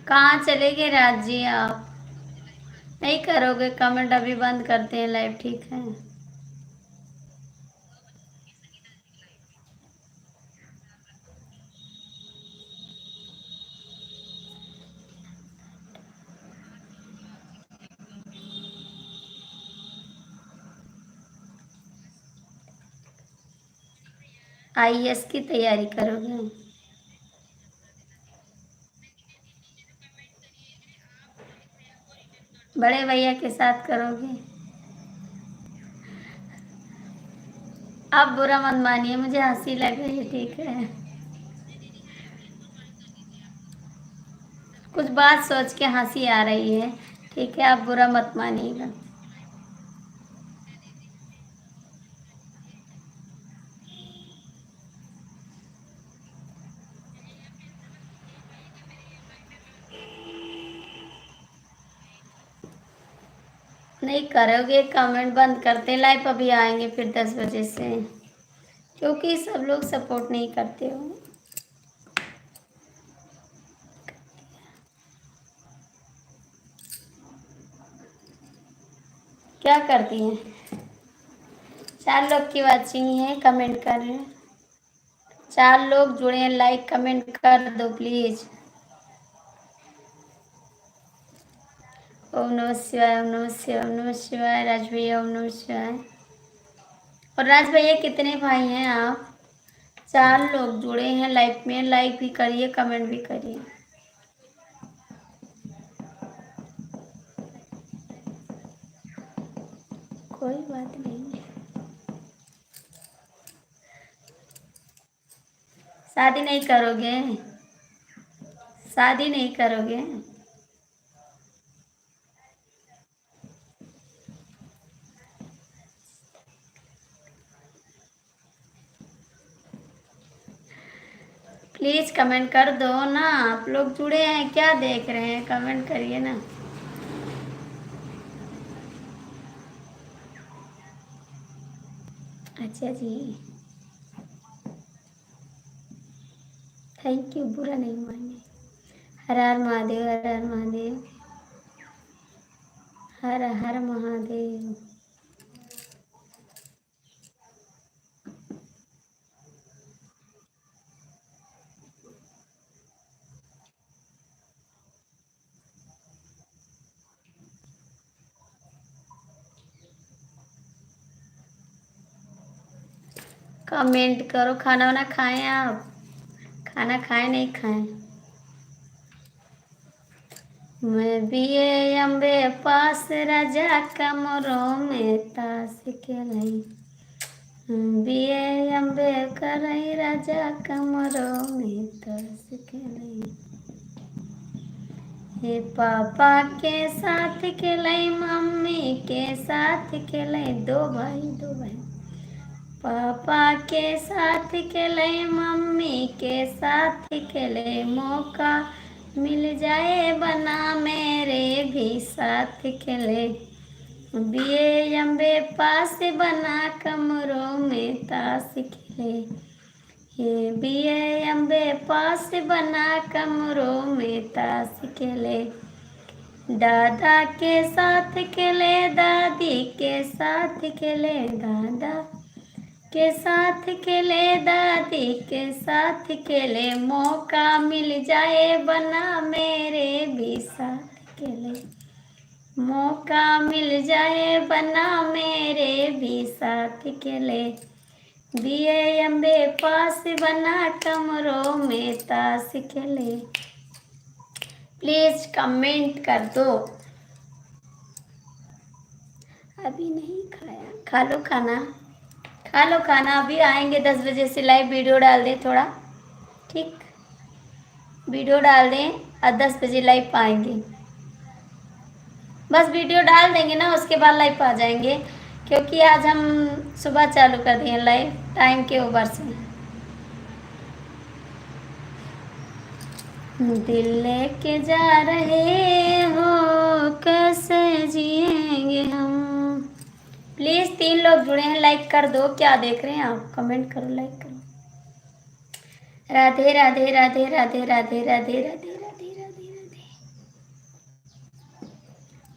कहाँ चले गए राज जी आप? नहीं करोगे कमेंट? अभी बंद करते हैं लाइव, ठीक है। आईएएस की तैयारी करोगे? बड़े भैया के साथ करोगे? आप बुरा मत मानिए, मुझे हंसी लग रही है, ठीक है। कुछ बात सोच के हंसी आ रही है, ठीक है, आप बुरा मत मानिएगा। नहीं करोगे कमेंट बंद करते, लाइव अभी आएंगे फिर 10 बजे से, क्योंकि सब लोग सपोर्ट नहीं करते हो। क्या करती हैं? 4 लोग की वाचिंग है, कमेंट कर रहे हैं। 4 लोग जुड़े हैं, लाइक कमेंट कर दो प्लीज। ओम नमः शिवाय, ओम नमः शिवाय, ओम नमः शिवाय। राज भैया ओम नमः शिवाय। और राज भैया कितने भाई हैं आप? 4 लोग जुड़े हैं लाइव में, लाइक भी करिए कमेंट भी करिए। कोई बात नहीं। शादी नहीं करोगे? शादी नहीं करोगे? प्लीज कमेंट कर दो ना, आप लोग जुड़े हैं, क्या देख रहे हैं, कमेंट करिए ना। अच्छा जी, थैंक यू, बुरा नहीं माने। हर हर महादेव, हर हर महादेव, हर हर महादेव। कमेंट करो। खाना वाना खाएं आप? खाना खाएं नहीं खाएं? मैं भी अम्बे पास राजा कमरों में ताश खेलाई। बिये अम्बे करई राजा कमरों में ताश खेलाई। हे पापा के साथ खेलाई, मम्मी के साथ खेलाई, दो भाई दो बहन। पापा के साथ खेले, मम्मी के साथ खेले, मौका मिल जाए बना मेरे भी साथ खेले। बिये अम्बे पास बना कमरों में ताश खेले। ये बिये अम्बे पास बना कमरों में ताश खेले। दादा के साथ खेले, दादी के साथ खेले, दादा के साथ खेले, दादी के साथ खेले, मौका मिल जाए बना मेरे भी साथ खेले। मौका मिल जाए बना मेरे भी साथ खेले। बिये अम्बे पास बना कमरों में ताश खेले। प्लीज कमेंट कर दो। अभी नहीं खाया, खा लो खाना, खा लो खाना, अभी आएंगे 10 बजे से, लाइव वीडियो डाल दें थोड़ा, ठीक, वीडियो डाल दें और 10 बजे लाइव आएंगे। बस वीडियो डाल देंगे ना, उसके बाद लाइव आ जाएंगे, क्योंकि आज हम सुबह चालू कर दिए लाइव टाइम के ओवर से। दिल लेके जा रहे हो, कैसे जिएंगे हम। प्लीज 3 लोग जुड़े हैं, लाइक कर दो। क्या देख रहे हैं आप, कमेंट करो, लाइक करो। Radhe Radhe Radhe Radhe Radhe Radhe Radhe Radhe Radhe Radhe.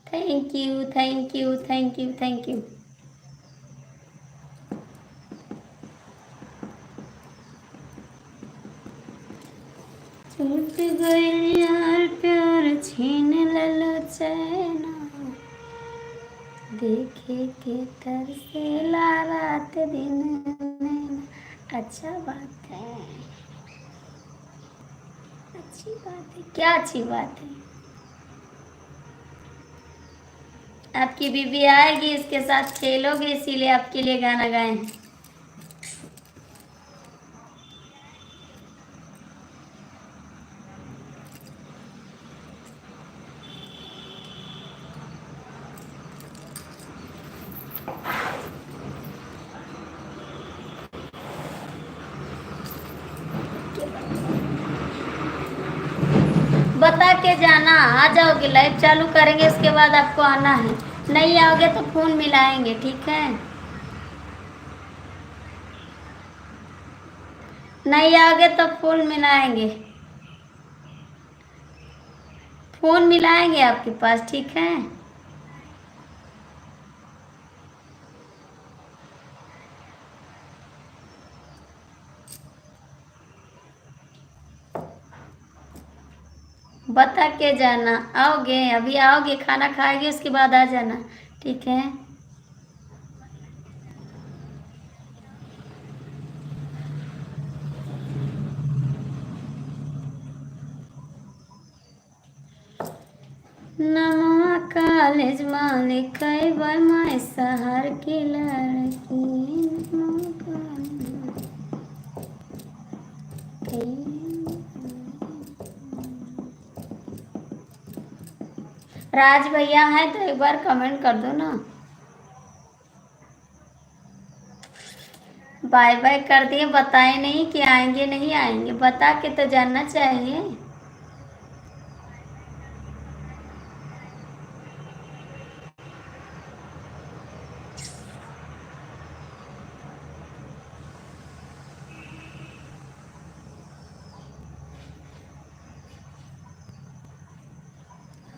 Thank you thank you thank you thank you. छूट गए यार प्यार, छीन ललो चैना, देखे के तरसेला रात दिन नैना। अच्छा बात है, अच्छी बात है, क्या अच्छी बात है। आपकी बीवी आएगी, इसके साथ खेलोगे, इसीलिए आपके लिए गाना गाए हैं। के जाना, आ जाओगे, लाइव चालू करेंगे उसके बाद आपको आना है। नहीं आओगे तो फोन मिलाएंगे, ठीक है? नहीं आओगे तो फोन मिलाएंगे, फोन मिलाएंगे आपके पास, ठीक है? बता के जाना। आओगे? अभी आओगे, खाना खाएंगे उसके बाद आ जाना, ठीक है? नमवा कॉलेज मालिक मैं शहर की लड़की। राज भैया हैं तो एक बार कमेंट कर दो ना। बाय बाय कर दिए, बताए नहीं कि आएंगे नहीं आएंगे, बता के तो जानना चाहिए।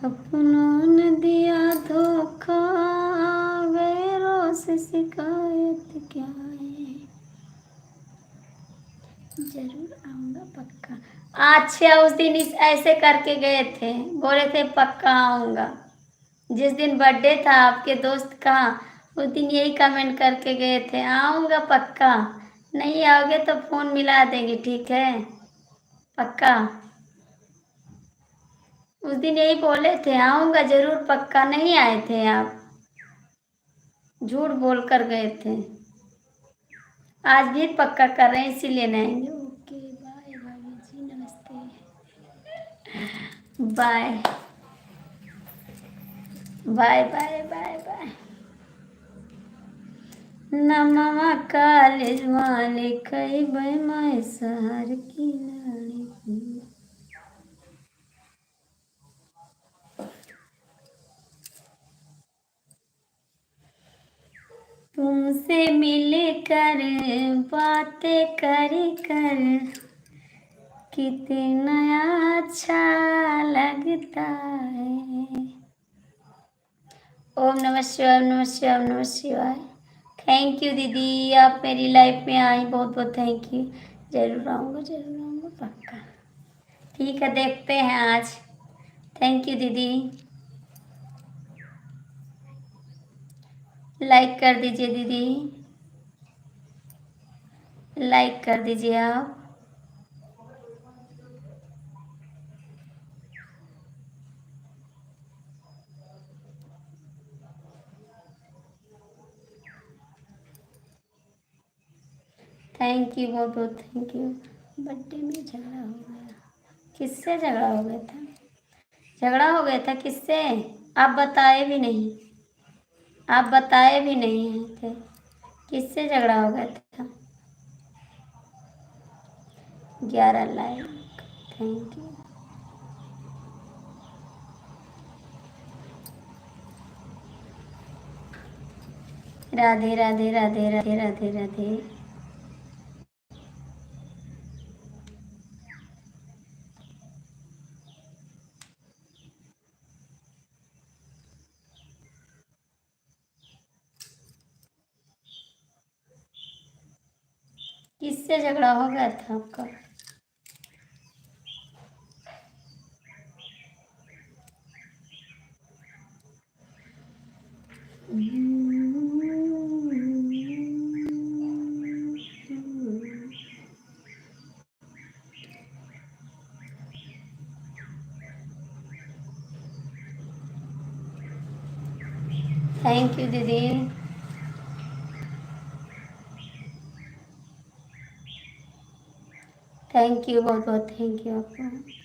अपनों ने दिया धोखा, गैरों से शिकायत क्या है? जरूर आऊंगा पक्का। अच्छा, उस दिन इस ऐसे करके गए थे, बोले थे पक्का आऊंगा। जिस दिन बर्थडे था आपके दोस्त का, उस दिन यही कमेंट करके गए थे, आऊंगा पक्का। नहीं आओगे तो फोन मिला देंगे, ठीक है? पक्का। उस दिन यही बोले थे, आऊंगा जरूर पक्का, नहीं आए थे आप, झूठ बोल कर गए थे। आज भी पक्का कर रहे हैं, इसीलिए नहीं आएंगे। ओके बाय भाभी जी, नमस्ते, bye bye bye bye bye. नमवा कॉलेज मालिक मैं शहर की लड़की। तुमसे मिलकर बातें कर कितना अच्छा लगता है। ओम नमः शिवाय, ओम नमः शिवाय, ओम नमः शिवाय। थैंक यू दीदी, आप मेरी लाइफ में आई, बहुत बहुत थैंक यू। जरूर आऊँगा पक्का। ठीक है, देखते हैं आज। थैंक यू दीदी। लाइक कर दीजिए दीदी, लाइक कर दीजिए आप। थैंक यू, बहुत बहुत थैंक यू। बर्थडे में झगड़ा हो गया, किससे झगड़ा हो गया था? झगड़ा हो गया था किससे? आप बताए भी नहीं, आप बताए भी नहीं हैं थे, किससे झगड़ा हो गया था? 11 like, thank you. Radhe Radhe Radhe Radhe Radhe Radhe. किससे झगड़ा हो गया था आपका? थैंक यू दीदी, थैंक यू, बहुत बहुत थैंक यू आपका।